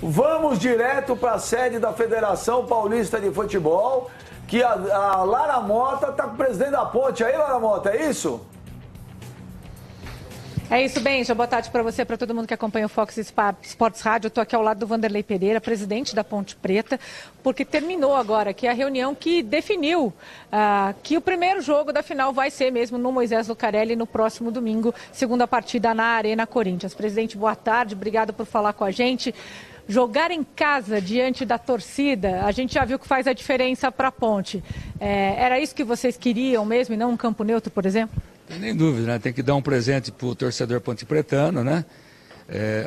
Vamos direto para a sede da Federação Paulista de Futebol, que a Lara Mota está com o presidente da Ponte. Aí, Lara Mota, é isso? É isso, Benja. Boa tarde para você, para todo mundo que acompanha o Fox Sports Rádio. Eu estou aqui ao lado do Vanderlei Pereira, presidente da Ponte Preta, porque terminou agora aqui a reunião que definiu que o primeiro jogo da final vai ser mesmo no Moisés Lucarelli no próximo domingo, segunda partida na Arena Corinthians. Presidente, boa tarde, obrigado por falar com a gente. Jogar em casa diante da torcida, a gente já viu que faz a diferença para a Ponte. Era isso que vocês queriam mesmo e não um campo neutro, por exemplo? Nem dúvida, né? Tem que dar um presente para o torcedor pontepretano, né?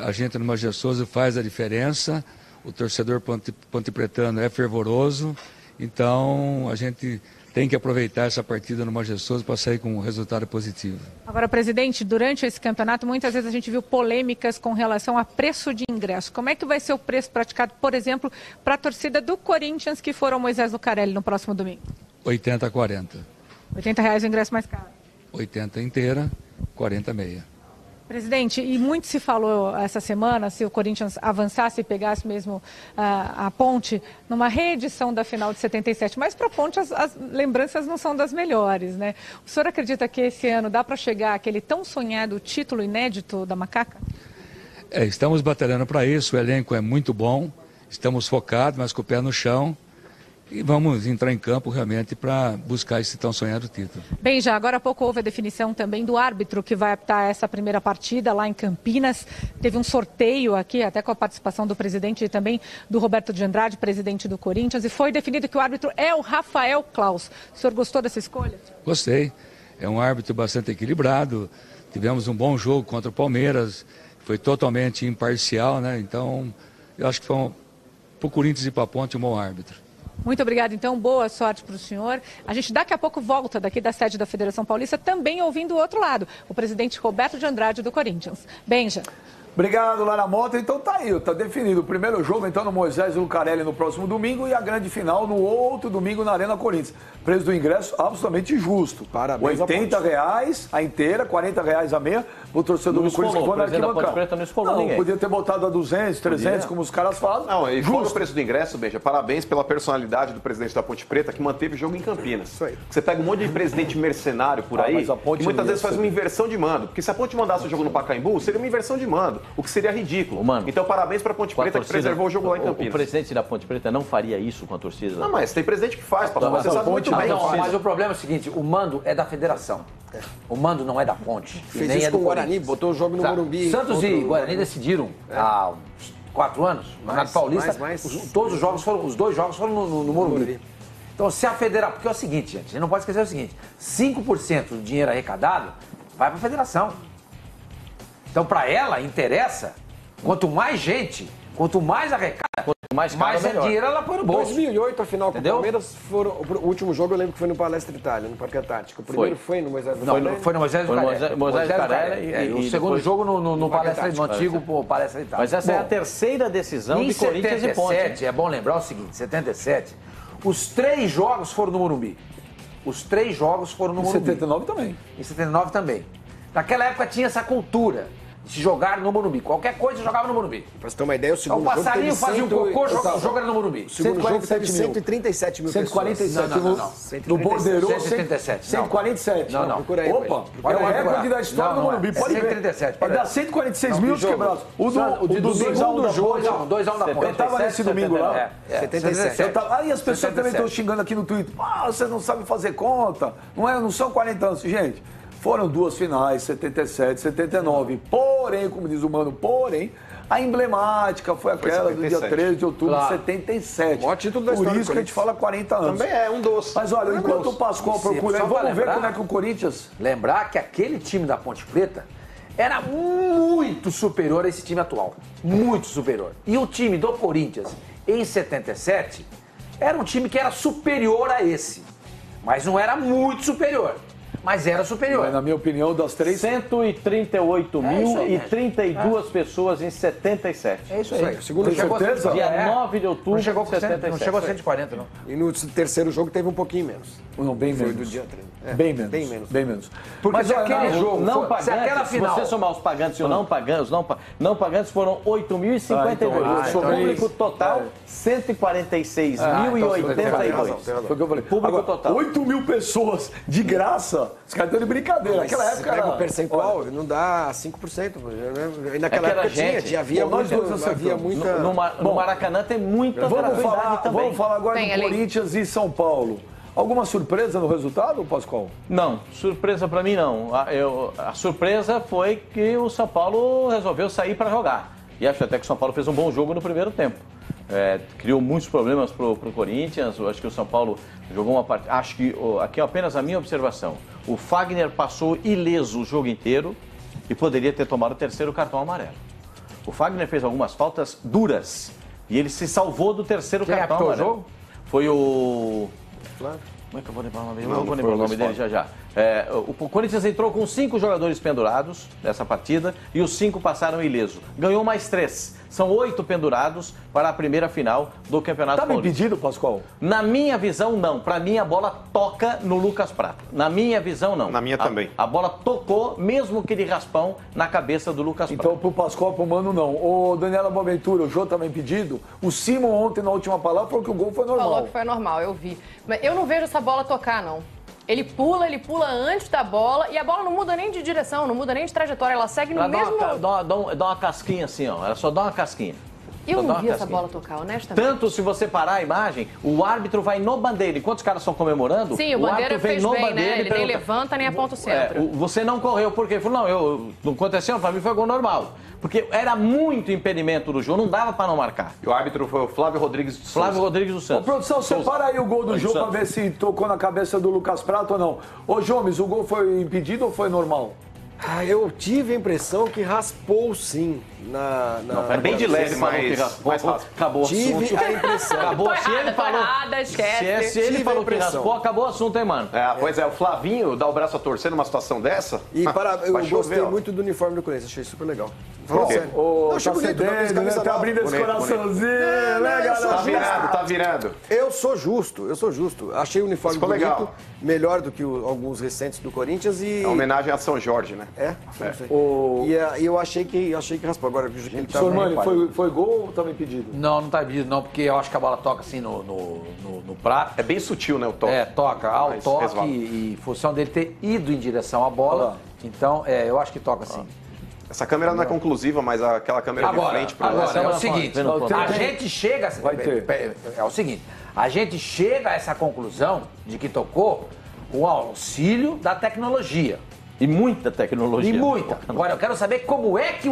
A gente no Majestoso faz a diferença, o torcedor pontepretano é fervoroso, então a gente tem que aproveitar essa partida no Majestoso para sair com um resultado positivo. Agora, presidente, durante esse campeonato, muitas vezes a gente viu polêmicas com relação a preço de ingresso. Como é que vai ser o preço praticado, por exemplo, para a torcida do Corinthians que for ao Moisés Lucarelli no próximo domingo? 80 a 40. R$80 o ingresso mais caro. 80 inteira, 40 meia. Presidente, e muito se falou essa semana se o Corinthians avançasse e pegasse mesmo a Ponte numa reedição da final de 77, mas para a Ponte as lembranças não são das melhores, né? O senhor acredita que esse ano dá para chegar àquele tão sonhado título inédito da Macaca? Estamos batalhando para isso, o elenco é muito bom, estamos focados, mas com o pé no chão. E vamos entrar em campo realmente para buscar esse tão sonhado título. Bem, já agora há pouco houve a definição também do árbitro que vai apitar essa primeira partida lá em Campinas. Teve um sorteio aqui, até com a participação do presidente e também do Roberto de Andrade, presidente do Corinthians, e foi definido que o árbitro é o Rafael Claus. O senhor gostou dessa escolha? Gostei. É um árbitro bastante equilibrado. Tivemos um bom jogo contra o Palmeiras. Foi totalmente imparcial, né? Então, eu acho que foi para o Corinthians e para a Ponte um bom árbitro. Muito obrigada, então. Boa sorte para o senhor. A gente daqui a pouco volta daqui da sede da Federação Paulista, também ouvindo o outro lado, o presidente Roberto de Andrade do Corinthians. Benja. Obrigado, Lara Mota. Então tá aí, tá definido. O primeiro jogo, então, no Moisés Lucarelli no próximo domingo e a grande final no outro domingo na Arena Corinthians. Preço do ingresso absolutamente justo. Parabéns. R$80 a inteira, R$40 a meia, o torcedor do Corinthians que for na arquibancada. Não podia ter botado a 200, 300, como os caras falam. Não, e fora o preço do ingresso, Benja, parabéns pela personalidade do presidente da Ponte Preta que manteve o jogo em Campinas. Isso aí. Você pega um monte de presidente mercenário por aí e muitas vezes faz uma inversão de mando. Porque se a Ponte mandasse o jogo no Pacaembu, seria uma inversão de mando. O que seria ridículo. Mano, então, parabéns para a Ponte Preta que preservou o jogo lá em Campinas. O presidente da Ponte Preta não faria isso com a torcida? Não, mas tem presidente que faz, pastor. Você sabe muito bem. Mas o problema é o seguinte, o mando é da federação. O mando não é da Ponte. Fez isso com o Guarani, botou o jogo no Morumbi. Santos e Guarani decidiram há uns 4 anos, na Paulista, todos os jogos foram, os 2 jogos foram no Morumbi. Então, se a federação... Porque é o seguinte, gente, a gente não pode esquecer o seguinte, 5% do dinheiro arrecadado vai para a federação. Então, para ela, interessa, quanto mais gente, quanto mais arrecada, quanto mais dinheiro ela põe no bolso. 2008, a final com o Palmeiras, o último jogo eu lembro que foi no Palestra Itália, no Parque Antártico. O primeiro foi no Moisés Lucarelli. Foi no Moisés Lucarelli. O segundo jogo no Palestra, no antigo Palestra Itália. Mas essa é a terceira decisão de Corinthians e Ponte. Em 77, é bom lembrar o seguinte, 77, os 3 jogos foram no Morumbi. Os 3 jogos foram no Morumbi. Em 79 também. Em 79 também. Naquela época tinha essa cultura de se jogar no Morumbi. Qualquer coisa jogava no Morumbi. Pra você ter uma ideia, o segundo jogo... O passarinho fazia um cocô, o jogo era no Morumbi. O segundo jogo teve 137 mil 147 pessoas. No Bordeiro, 137. 147. Não. Procura aí. Opa, é o recorde da história do Morumbi. Pode ver. 137. Vai dar 146 mil quebrados. O do segundo jogo, 2x1 da Ponte. Eu tava nesse domingo lá. 77. Aí as pessoas também estão xingando aqui no Twitter. Vocês não sabem fazer conta. Não são 40 anos. Gente, foram 2 finais, 77, 79. Porém, como diz o Mano, a emblemática foi aquela do dia 13 de outubro de 77. O maior título da história. Por isso que a gente fala 40 anos. Também é um doce. Mas olha, enquanto o Pascoal procura, vamos ver como é que o Corinthians... Lembrar que aquele time da Ponte Preta era muito superior a esse time atual. Muito superior. E o time do Corinthians, em 77, era um time que era superior a esse. Mas não era muito superior. mas era superior. Mas, na minha opinião, das 3... 138.032 pessoas em 77. É isso aí. Segundo jogo, dia 9 de outubro de 77. Não chegou a 140, não. E no terceiro jogo teve um pouquinho menos. Não, bem Foi menos. do dia 30. Bem menos. Bem menos. Bem menos. Porque Mas se aquele jogo não for, pagantes, se aquela final... se você somar os pagantes e os não pagantes, não pagantes foram 8.052. O público total, 146.082. Foi o que eu falei. Público Agora, total. 8 mil pessoas de graça. Os caras estão de brincadeira. Naquela Mas época se pega era... o percentual, não dá 5%. Né? Naquela Aquela época gente, havia nós dois muita... Havia acertamos. muita... No Maracanã tem muita Vamos gratuidade também. vamos falar agora Tem, do Ale. Corinthians e São Paulo. Alguma surpresa no resultado, Pascoal? Não, surpresa pra mim não. A surpresa foi que o São Paulo resolveu sair para jogar. E acho até que o São Paulo fez um bom jogo no primeiro tempo. Criou muitos problemas pro Corinthians. Eu acho que o São Paulo jogou uma partida. Acho que aqui é apenas a minha observação. O Fagner passou ileso o jogo inteiro e poderia ter tomado o terceiro cartão amarelo. O Fagner fez algumas faltas duras e ele se salvou do terceiro cartão apitou o amarelo. jogo? Foi o... Claro. Como é que eu vou lembrar o nome dele? Não vou lembrar o nome dele já. O Corinthians entrou com 5 jogadores pendurados nessa partida e os 5 passaram ileso. Ganhou mais 3. São 8 pendurados para a primeira final do Campeonato Estava Paulista. impedido, Pascoal? Na minha visão, não. Para mim, a bola toca no Lucas Prato. Na minha visão, não. Na minha também. A bola tocou, mesmo que de raspão, na cabeça do Lucas Prato. Então, pro Pascoal, pro Mano, não. O Daniela Boaventura, o Jô estava impedido. O Simon, ontem, na última palavra, falou que o gol foi normal. Falou que foi normal, eu vi. Mas eu não vejo essa bola tocar, não. Ele pula antes da bola e a bola não muda nem de direção, não muda nem de trajetória, ela segue no Ela mesmo... dá uma casquinha assim, ó. Ela só dá uma casquinha. Eu Só dá não uma vi essa casquinha. bola tocar, honestamente. Tanto se você parar a imagem, o árbitro vai no bandeira. Enquanto os caras estão comemorando, Sim, o Bandeira árbitro vem fez no bem, bandeira né? e Ele nem pergunta, levanta nem aponta o centro. você não correu por quê? Ele falou, não aconteceu, pra mim foi gol normal. Porque era muito impedimento do jogo, não dava pra não marcar. E o árbitro foi o Flávio Rodrigues do Flávio Rodrigues do Ô, Santos. produção, separa aí o gol do jogo pra ver se tocou na cabeça do Lucas Prato ou não. Ô, Jomes, o gol foi impedido ou foi normal? Eu tive a impressão que raspou sim É bem de leve, mas raspa. Acabou o Tive assunto. a impressão. Acabou. Tô Se ele errada, tô falou, errada, esquece. se ele Tive falou a que impressão. raspou, acabou o assunto, hein, mano? Pois é, o Flavinho dá o braço a torcer numa situação dessa. E eu Vai gostei chover, ó. muito do uniforme do Corinthians, achei super legal. Falando sério. Ô, Não, achei tá bonito, cedendo, camisa né? Tá nova. abrindo esse Bonito, coraçãozinho, bonito. né, Não, eu sou galera? Tá virando. Eu sou justo. Achei o uniforme Ficou bonito, legal. melhor do que alguns recentes do Corinthians e... É homenagem a São Jorge, né? Não sei. E eu achei que raspou. Agora, que ele tá Senhor Mani, foi gol ou estava impedido? Não tá impedido não, porque eu acho que a bola toca assim no prato. É bem sutil, né, o toque. Toca ao Mas toque resvala. e função dele ter ido em direção à bola. Então, eu acho que toca sim. Essa câmera não é conclusiva, mas aquela câmera de Agora, frente... pra agora você- é o seguinte, a tem. gente chega... Vai ter. É o seguinte, a gente chega a essa conclusão de que tocou com o auxílio da tecnologia. E muita tecnologia. E muita. Agora, eu quero saber como é que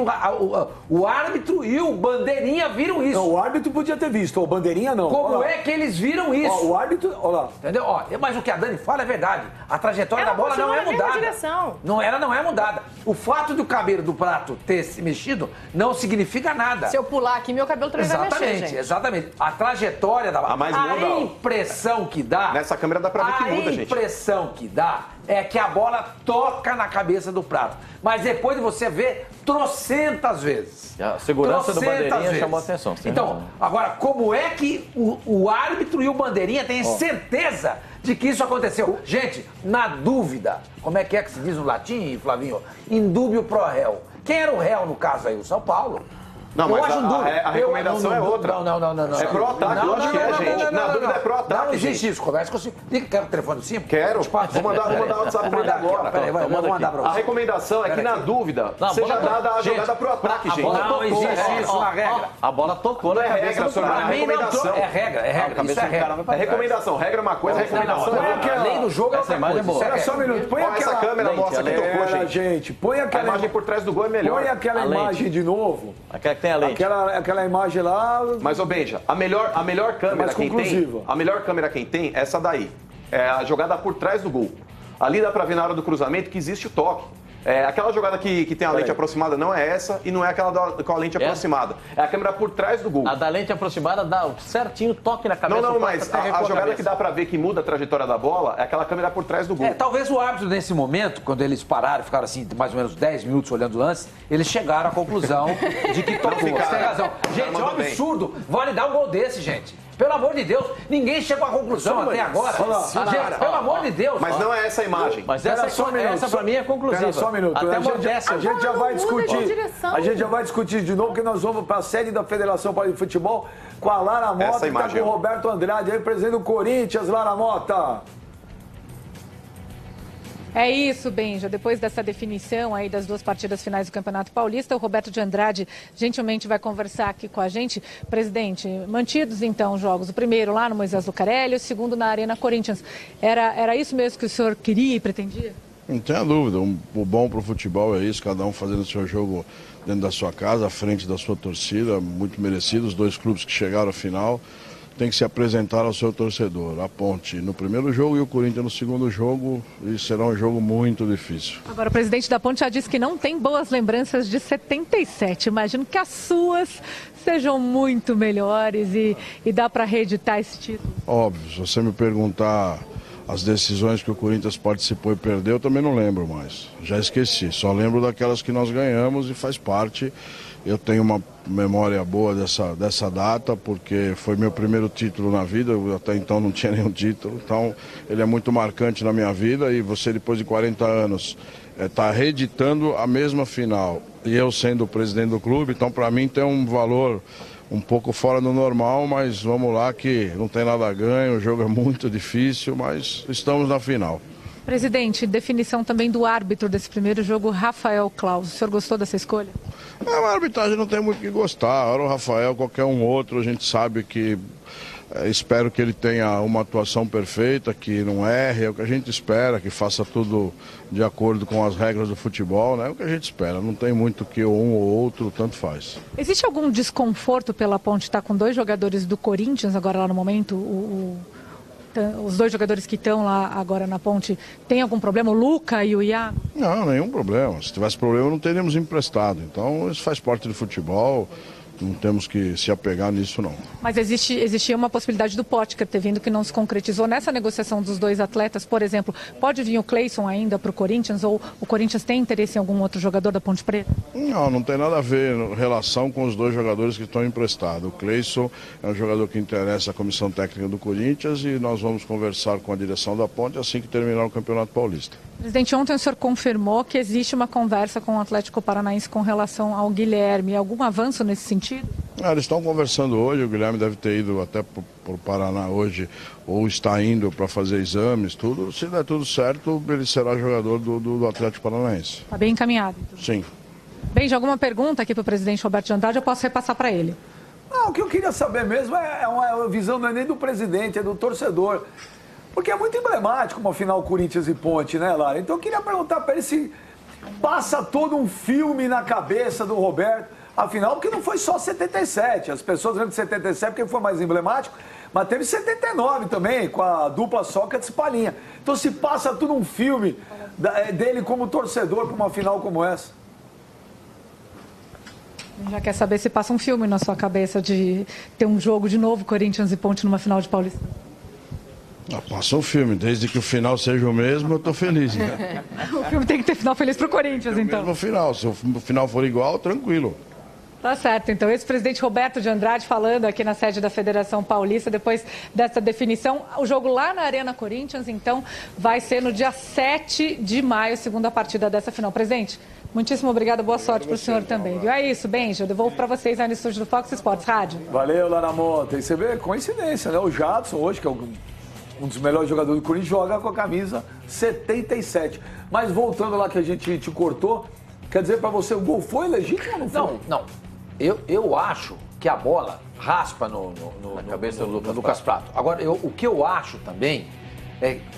o árbitro e o Bandeirinha viram isso. Não, o árbitro podia ter visto, o Bandeirinha não. Como Olha lá. é que eles viram isso? Ó, o árbitro, olha lá. Entendeu? Mas o que a Dani fala é verdade. A trajetória Ela da bola não continua é na mesma mudada. direção. Ela não é mudada. O fato do cabelo do prato ter se mexido não significa nada. Se eu pular aqui, meu cabelo também vai mexer, Exatamente, gente. exatamente. A trajetória da bola. A mais muda, ó. impressão que dá. Nessa câmera dá pra ver que muda, A gente. impressão que dá é que a bola toca na cabeça do prato. Mas depois de você ver trocentas vezes. A segurança do Trocentas Bandeirinha vezes. chamou a atenção. Sim. Então, agora, como é que o árbitro e o Bandeirinha têm certeza de que isso aconteceu? Gente, na dúvida, como é que se diz no latim, Flavinho? Indúbio pro réu. Quem era o réu no caso aí? O São Paulo. Não, Eu mas acho dúvida. a recomendação é outra. Não. É pro ataque, lógico que é, gente. Na dúvida é pro ataque, Não existe gente. isso. Conversa com você. Liga, quer o telefone de cima? Quero. Vou mandar o WhatsApp pra ele agora. Peraí, vou mandar pra você. A recomendação é que na dúvida seja dada a jogada pro ataque, gente. Não existe isso na regra. A bola tocou Não na é cabeça regra, do senhor. cara. É recomendação. É regra. Isso é regra. É recomendação. Regra é uma coisa, recomendação é A outra. lei do jogo é outra imagem é coisa. boa. Isso Olha só um minuto, põe Ó, essa aquela... câmera mostra que tocou, Pera, gente. gente, põe A aquela imagem por trás do gol é melhor. Põe aquela A lente. imagem de novo. Aquela que tem a lente. Aquela imagem lá... Mas, ô Benja, a melhor câmera Mais quem conclusiva. tem, a melhor câmera quem tem é essa daí. É a jogada por trás do gol. Ali dá pra ver na hora do cruzamento que existe o toque. Aquela jogada que tem a lente aproximada não é essa e não é aquela com a lente aproximada. É a câmera por trás do gol. A da lente aproximada dá certinho toque na cabeça. Não, mas a jogada que dá pra ver que muda a trajetória da bola é aquela câmera por trás do gol. Talvez o árbitro, nesse momento, quando eles pararam, ficaram assim, mais ou menos 10 minutos olhando o lance, eles chegaram à conclusão de que tocou. Você tem razão. Gente, é um absurdo validar um gol desse, gente. Pelo amor de Deus, ninguém chegou à conclusão até agora. Gente, pelo amor de Deus. Mas não é essa a imagem. Mas essa pra mim é conclusiva. Só um minuto. Até a gente já vai discutir. A gente já vai discutir de novo, porque nós vamos para a sede da Federação Paulista de Futebol com a Lara Mota, que está com o Roberto Andrade, aí, presidente do Corinthians. Lara Mota. É isso, Benja. Depois dessa definição aí das 2 partidas finais do Campeonato Paulista, o Roberto de Andrade gentilmente vai conversar aqui com a gente. Presidente, mantidos então os jogos. O primeiro lá no Moisés Lucarelli, o segundo na Arena Corinthians. Era isso mesmo que o senhor queria e pretendia? Não tenha dúvida. O bom para o futebol é isso, cada um fazendo o seu jogo dentro da sua casa, à frente da sua torcida, muito merecido. Os 2 clubes que chegaram à final tem que se apresentar ao seu torcedor. A Ponte no primeiro jogo e o Corinthians no segundo jogo, e será um jogo muito difícil. Agora, o presidente da Ponte já disse que não tem boas lembranças de 77. Imagino que as suas sejam muito melhores e dá para reeditar esse título. Óbvio, se você me perguntar as decisões que o Corinthians participou e perdeu, eu também não lembro mais. Já esqueci, só lembro daquelas que nós ganhamos e faz parte. Eu tenho uma memória boa dessa data, porque foi meu primeiro título na vida, eu até então não tinha nenhum título, então ele é muito marcante na minha vida, e você depois de 40 anos está reeditando a mesma final, e eu sendo o presidente do clube, então para mim tem um valor um pouco fora do normal, mas vamos lá que não tem nada a ganho, o jogo é muito difícil, mas estamos na final. Presidente, definição também do árbitro desse primeiro jogo, Rafael Claus. O senhor gostou dessa escolha? A arbitragem não tem muito o que gostar. Ora o Rafael, qualquer um outro, a gente sabe que... espero que ele tenha uma atuação perfeita, que não erre, é o que a gente espera, que faça tudo de acordo com as regras do futebol, né? É o que a gente espera. Não tem muito que um ou outro, tanto faz. Existe algum desconforto pela Ponte estar com 2 jogadores do Corinthians agora lá no momento? Os 2 jogadores que estão lá agora na Ponte, tem algum problema? O Luca e o Iago? Não, nenhum problema. Se tivesse problema, não teríamos emprestado. Então, isso faz parte do futebol. Não temos que se apegar nisso, não. Mas existia uma possibilidade do Potker ter vindo que não se concretizou nessa negociação dos 2 atletas, por exemplo. Pode vir o Cleison ainda para o Corinthians, ou o Corinthians tem interesse em algum outro jogador da Ponte Preta? Não tem nada a ver em relação com os 2 jogadores que estão emprestados. O Cleison é um jogador que interessa à comissão técnica do Corinthians, e nós vamos conversar com a direção da Ponte assim que terminar o Campeonato Paulista. Presidente, ontem o senhor confirmou que existe uma conversa com o Atlético Paranaense com relação ao Guilherme. Algum avanço nesse sentido? Eles estão conversando hoje, o Guilherme deve ter ido até para o Paraná hoje, ou está indo para fazer exames, tudo. Se der tudo certo, ele será jogador do Atlético Paranaense. Está bem encaminhado? Então. Sim. Bem, já alguma pergunta aqui para o presidente Roberto de Andrade, eu posso repassar para ele. Não, o que eu queria saber mesmo é uma visão, não é nem do presidente, é do torcedor. Porque é muito emblemático uma final Corinthians e Ponte, né, Lara? Então eu queria perguntar para ele se passa todo um filme na cabeça do Roberto, afinal, porque não foi só 77. As pessoas lembram de 77 porque foi mais emblemático, mas teve 79 também, com a dupla Sócrates e Palhinha. Então se passa tudo um filme dele como torcedor para uma final como essa. Já quer saber se passa um filme na sua cabeça de ter um jogo de novo, Corinthians e Ponte, numa final de Paulista? Passa um filme, desde que o final seja o mesmo, eu estou feliz. Né? O filme tem que ter final feliz para o Corinthians, então. Mesmo final, se o final for igual, tranquilo. Tá certo, então esse presidente Roberto de Andrade falando aqui na sede da Federação Paulista, depois dessa definição, o jogo lá na Arena Corinthians, então, vai ser no dia 7 de maio, segunda partida dessa final. Presidente, muitíssimo obrigada, boa sorte para o senhor também, viu? É isso, Benja, eu devolvo para vocês aí no estúdio do Fox Sports Rádio. Valeu, Lara Mota. E você vê, coincidência, né? O Jadson hoje, que é um dos melhores jogadores do Corinthians, joga com a camisa 77. Mas voltando lá que a gente te cortou, quer dizer para você, o gol foi legítimo ou não foi? Não. Eu acho que a bola raspa na cabeça do Lucas Prato. Agora, o que eu acho também,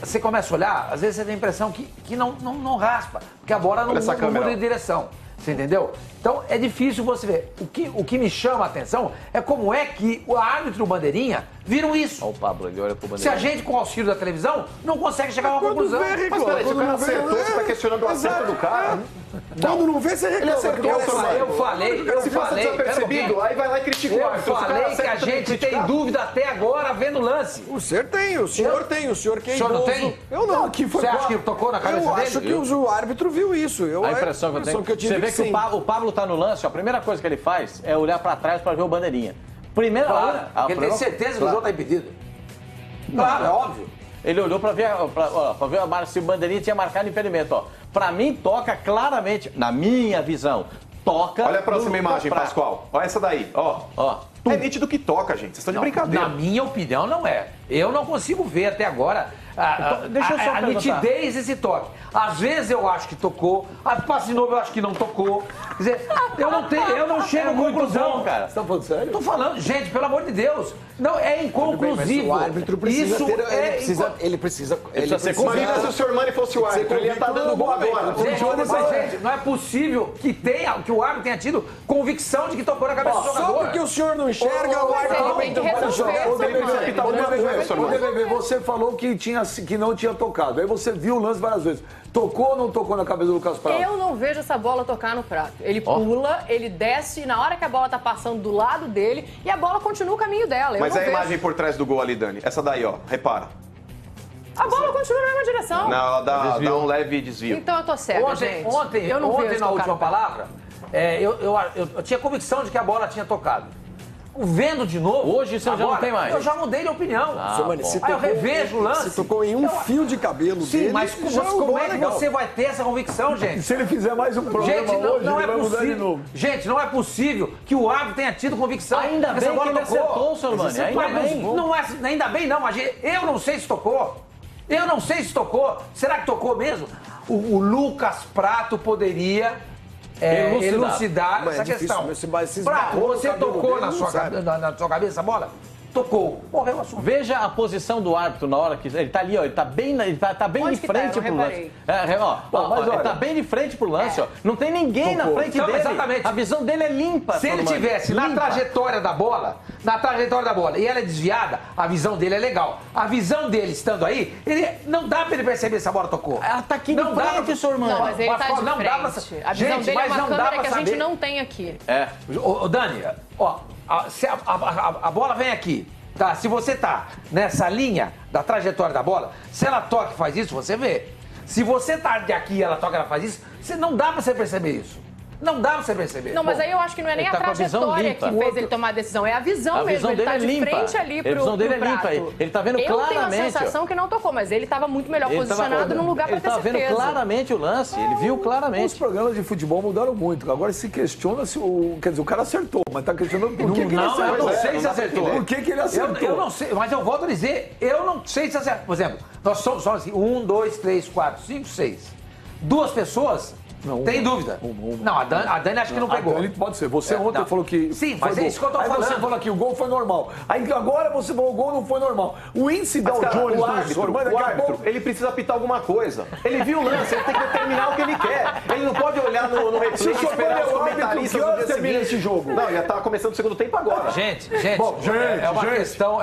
você começa a olhar, às vezes você tem a impressão que não raspa, porque a bola não muda de direção. Você entendeu? Então é difícil você ver. O que me chama a atenção é como é que o árbitro e o Bandeirinha viram isso. Olha o Pablo, ele olha pro Se a gente, com o auxílio da televisão, não consegue chegar a uma conclusão. Mas peraí, se o cara acertou, você tá questionando o acerto do cara? Quando não vê, você reclama. Ele acertou, eu falei. Se fosse desapercebido, aí vai lá e critica o árbitro. Eu falei que a gente tem dúvida até agora vendo o lance. O senhor tem, o senhor tem, o senhor que é O senhor não idoso. tem? Eu não. Você acha que tocou na cabeça dele? Eu acho que o árbitro viu isso. A impressão que eu tive. Você vê que o Pablo tá no lance, ó, a primeira coisa que ele faz é olhar pra trás pra ver o bandeirinha. Primeira hora. Porque ele tem certeza que o jogo tá impedido. Claro, é óbvio. Ele olhou pra ver se o bandeirinha tinha marcado impedimento, ó. Pra mim, toca claramente, na minha visão, toca. Olha a próxima imagem, Pascoal. Olha essa daí, ó. É nítido que toca, gente. Vocês estão de brincadeira. Na minha opinião, não é. Eu não consigo ver até agora deixa eu só a nitidez desse toque. Às vezes eu acho que tocou, a passe de novo eu acho que não tocou. Quer dizer, eu não chego a conclusão, cara. Você tá falando sério? Tô falando, gente, pelo amor de Deus. Não, é inconclusivo. O árbitro precisa Isso ele precisa ser convicto. Imagina se o Sr. Mani fosse o árbitro, ele ia estar dando gol agora. Gente, não é possível que o árbitro tenha tido convicção de que tocou na cabeça do jogador. Só porque o senhor não enxerga, o árbitro tem que resolver. Você falou que não tinha tocado. Aí você viu o lance várias vezes. Tocou ou não tocou na cabeça do Lucas Prato? Eu não vejo essa bola tocar no Prato. Ele pula, ele desce na hora que a bola tá passando do lado dele e a bola continua o caminho dela. Mas a imagem por trás do gol ali, Dani. Essa daí, ó. Repara. A bola continua na mesma direção. Não, ela dá um leve desvio. Então eu tô certa, gente. Ontem eu não vejo na última palavra, eu tinha convicção de que a bola tinha tocado. Vendo de novo. Hoje você já não tem mais. Eu já mudei de opinião. Aí eu revejo o lance. Se tocou em um fio de cabelo dele. Sim, mas como é que você vai ter essa convicção, gente? Se ele fizer mais um programa gente, não é possível. Gente, não é possível que o árbitro tenha tido convicção. Ainda bem que ele acertou, Sr. Mani. Ainda bem não. Eu não sei se tocou. Será que tocou mesmo? O Lucas Prato poderia elucidar essa questão. Prato, você tocou na sua cabeça a bola? Tocou. Morreu o assunto. Veja a posição do árbitro na hora que ele tá ali, ó. Ele tá bem de frente pro lance. Ele tá bem de frente pro lance, ó. Não tem ninguém na frente dele. Exatamente. A visão dele é limpa. Se ele tivesse na trajetória da bola, e ela é desviada, a visão dele é legal. A visão dele estando aí, não dá pra ele perceber se a bola tocou. Ela tá aqui de frente, Sr. Mani. Não, mas ele tá de frente. A visão dele é uma câmera que a gente não tem aqui. Ô, Dani, ó, se a bola vem aqui, tá? Se você tá nessa linha da trajetória da bola, se ela toca e faz isso, você vê. Se você tá de aqui e ela toca e ela faz isso, não dá pra você perceber isso. Não dá pra você perceber. Não, mas aí eu acho que não é nem a trajetória que fez ele tomar a decisão, é a visão mesmo. Ele tá de frente ali pro Prato. A visão dele é limpa. Ele tá vendo claramente. Eu tenho a sensação que não tocou, mas ele tava muito melhor posicionado num lugar pra ter certeza. Ele tava vendo claramente o lance, ele viu claramente. Os programas de futebol mudaram muito. Agora se questiona se o cara acertou, mas tá questionando por que ele acertou. Eu não sei se acertou. Por que ele acertou? Eu não sei, mas eu volto a dizer, eu não sei se acertou. Por exemplo, nós somos assim, 1, 2, 3, 4, 5, 6. 2 pessoas. Tem dúvida? Não, a Dani acho que não pegou. Ele pode ser. Você ontem falou que. Sim, mas é isso que eu tô falando. Aí você falou que o gol foi normal. Aí agora você falou que o gol não foi normal. O índice da Jones o árbitro, ele precisa apitar alguma coisa. Ele viu o lance, ele tem que determinar o que ele quer. Ele não pode olhar no replay e esperar os comentaristas do dia seguinte. Esse jogo. Não, já tá começando o segundo tempo agora. Gente, é uma questão.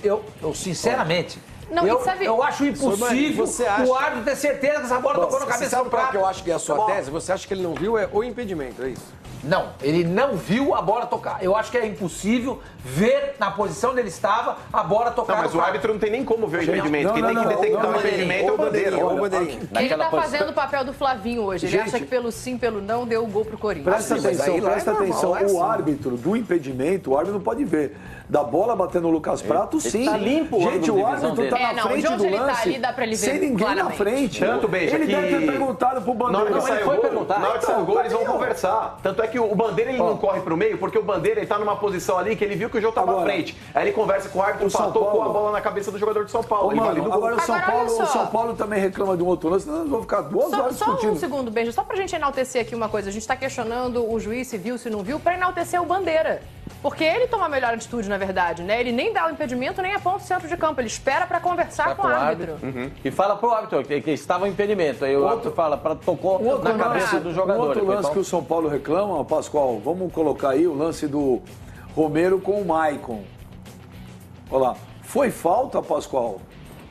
Eu sinceramente. Não, eu acho impossível o árbitro ter certeza que essa bola tocou na cabeça do Prato. Sabe o que eu acho que é a sua tese? Você acha que ele não viu o impedimento, é isso? Não, ele não viu a bola tocar. Eu acho que é impossível ver na posição onde ele estava a bola tocar. Não, mas o árbitro não tem nem como ver o impedimento. Quem tem que detectar o impedimento é o bandeirinha. Ele tá fazendo o papel do Flavinho hoje. Ele acha que pelo sim, pelo não, deu o gol pro Corinthians. Presta atenção. O árbitro do impedimento, o árbitro não pode ver. Da bola batendo no Lucas Prato, sim. Tá limpo. Gente, o árbitro tá na frente do ele lance, tá ali, dá pra ele ver sem ninguém claramente. na frente. Tanto, Beija, ele deve ter perguntado pro Bandeira. Na hora que saiu o gol, eles vão conversar. Tanto é que o Bandeira ele não corre pro meio, porque o Bandeira ele tá numa posição ali que ele viu que o jogo tava à frente. Aí ele conversa com o árbitro, tocou a bola na cabeça do jogador de São Paulo. Agora o São Paulo também reclama de um outro lance, nós vamos ficar 2 horas discutindo. Só um segundo, Beija, só pra gente enaltecer aqui uma coisa. A gente tá questionando o juiz se viu, se não viu, pra enaltecer o Bandeira. Porque ele toma a melhor atitude, na verdade, né? Ele nem dá o impedimento, nem aponta o centro de campo. Ele espera para conversar com o árbitro. E fala pro árbitro que estava em impedimento. Aí o árbitro fala, tocou na cabeça do jogador. Outro lance que o São Paulo reclama, Pascoal, vamos colocar aí o lance do Romero com o Maicon. Olha lá. Foi falta, Pascoal?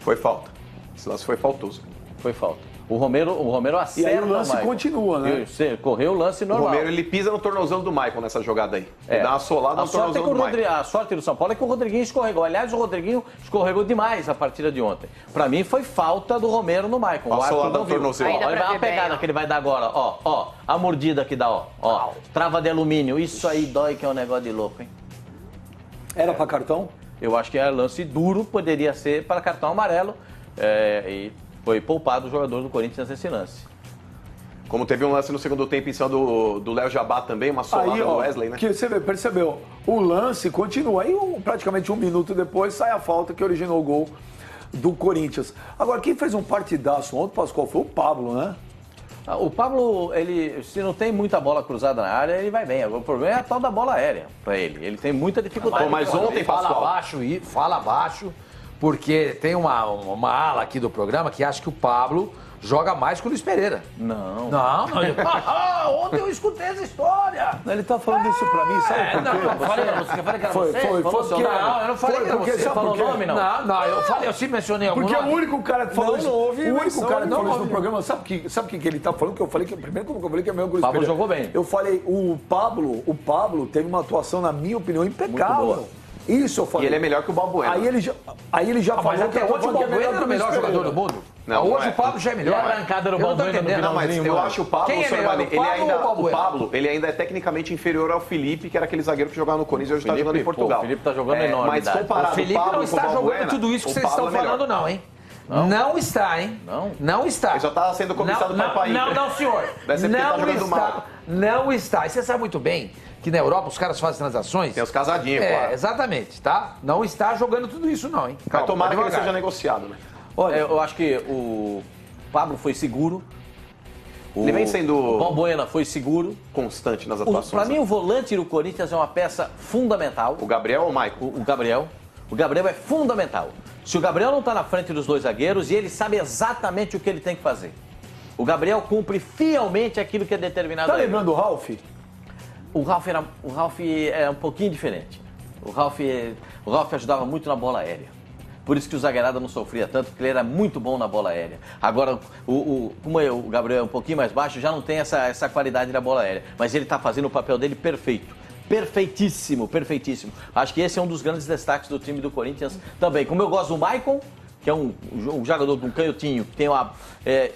Foi falta. Esse lance foi faltoso. Foi falta. O Romero acerta. E aí o lance continua, né? Correu o lance normal. O Romero, ele pisa no tornozelo do Maicon nessa jogada aí. Ele dá uma solada no tornozelo do Maicon. A sorte do São Paulo é que o Rodriguinho escorregou. Aliás, o Rodriguinho escorregou demais a partida de ontem. Pra mim, foi falta do Romero no Maicon. A solada no tornozelo. Olha a pegada que ele vai dar agora. Ó, a mordida que dá, ó. Trava de alumínio. Isso aí dói, que é um negócio de louco, hein? Era pra cartão? Eu acho que é lance duro, poderia ser para cartão amarelo. E foi poupado o jogador do Corinthians nesse lance. Como teve um lance no segundo tempo em cima do Léo Jabá também, uma solada do Wesley, né? Que você percebeu, o lance continua. Aí praticamente um minuto depois sai a falta que originou o gol do Corinthians. Agora, quem fez um partidaço ontem, Pascoal, foi o Pablo, né? O Pablo, ele, se não tem muita bola cruzada na área, ele vai bem. Agora, o problema é a tal da bola aérea para ele. Ele tem muita dificuldade. Mas ontem fala abaixo, porque tem uma ala aqui do programa que acha que o Pablo joga mais que o Luiz Pereira. Não. Ontem eu escutei essa história. Ele tá falando isso pra mim, sabe por quê? Eu falei que era você. Foi porque... Não, eu não falei que era você. Você falou o nome, não? Não, eu sim mencionei algum nome. Porque o único cara que falou isso... O único cara que falou isso no programa, sabe o que ele tá falando? Que eu falei que primeiro que eu falei que é meu Luiz Pablo Pereira. jogou bem. Eu falei, o Pablo teve uma atuação, na minha opinião, impecável. Isso eu falei. E ele é melhor que o Balbuena. Aí ele já falou mas até hoje o Balbuena era o melhor jogador do mundo. Não, hoje o Pablo já é melhor. E a arrancada do Balbuena no Não, mas eu acho o Pablo, Quem é melhor, o Pablo, ele ainda é tecnicamente inferior ao Felipe, que era aquele zagueiro que jogava no Corinthians e hoje está jogando em Portugal. O Felipe está jogando enorme. Mas comparado o Felipe não está jogando tudo isso que vocês estão falando, não, hein? Não está, hein? Não está. Ele só está sendo comissado para o país. Não, senhor. Não está. Não está. E você sabe muito bem que na Europa os caras fazem transações. Tem os casadinhos, claro. Exatamente, tá? Não está jogando tudo isso, não, hein? Calma, tomara que ele seja negociado, né? Olha, eu acho que o Pablo foi seguro. Ele vem sendo... O Balbuena foi seguro. Constante nas atuações. Para mim, o volante do Corinthians é uma peça fundamental. O Gabriel ou o Maicon? O Gabriel. O Gabriel é fundamental. Se o Gabriel não está na frente dos dois zagueiros, e ele sabe exatamente o que ele tem que fazer. O Gabriel cumpre fielmente aquilo que é determinado. Tá lembrando o Ralf? O Ralf é um pouquinho diferente. O Ralf ajudava muito na bola aérea. Por isso que o zagueirada não sofria tanto, porque ele era muito bom na bola aérea. Agora, como o Gabriel é um pouquinho mais baixo, já não tem essa qualidade na bola aérea. Mas ele está fazendo o papel dele perfeito. Perfeitíssimo, perfeitíssimo. Acho que esse é um dos grandes destaques do time do Corinthians também. Como eu gosto do Maicon, que é um jogador de um canhotinho, que tem uma...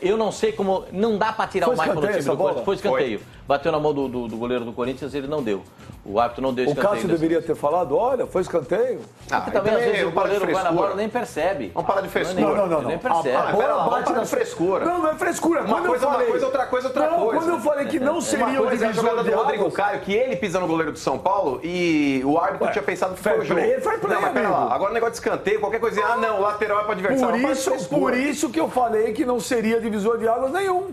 eu não sei como... Não dá para tirar o Maicon do time do Corinthians. Foi escanteio. Bateu na mão do goleiro do Corinthians, ele não deu. O árbitro não deu escanteio. O Cássio deveria ter falado, olha, foi escanteio. Porque também, às vezes, o goleiro vai na bola e nem percebe. Vamos parar de frescura. Não. Nem percebe. Vamos parar de frescura. Não é frescura. Uma coisa, outra coisa. Quando eu falei que não seria uma coisa é a jogada do Rodrigo Caio, que ele pisa no goleiro do São Paulo e o árbitro tinha pensado que foi o jogo. Não, mas pera lá. Agora o negócio de escanteio, qualquer coisinha, o lateral é para adversário. Por isso que eu falei que não seria divisor de águas nenhum.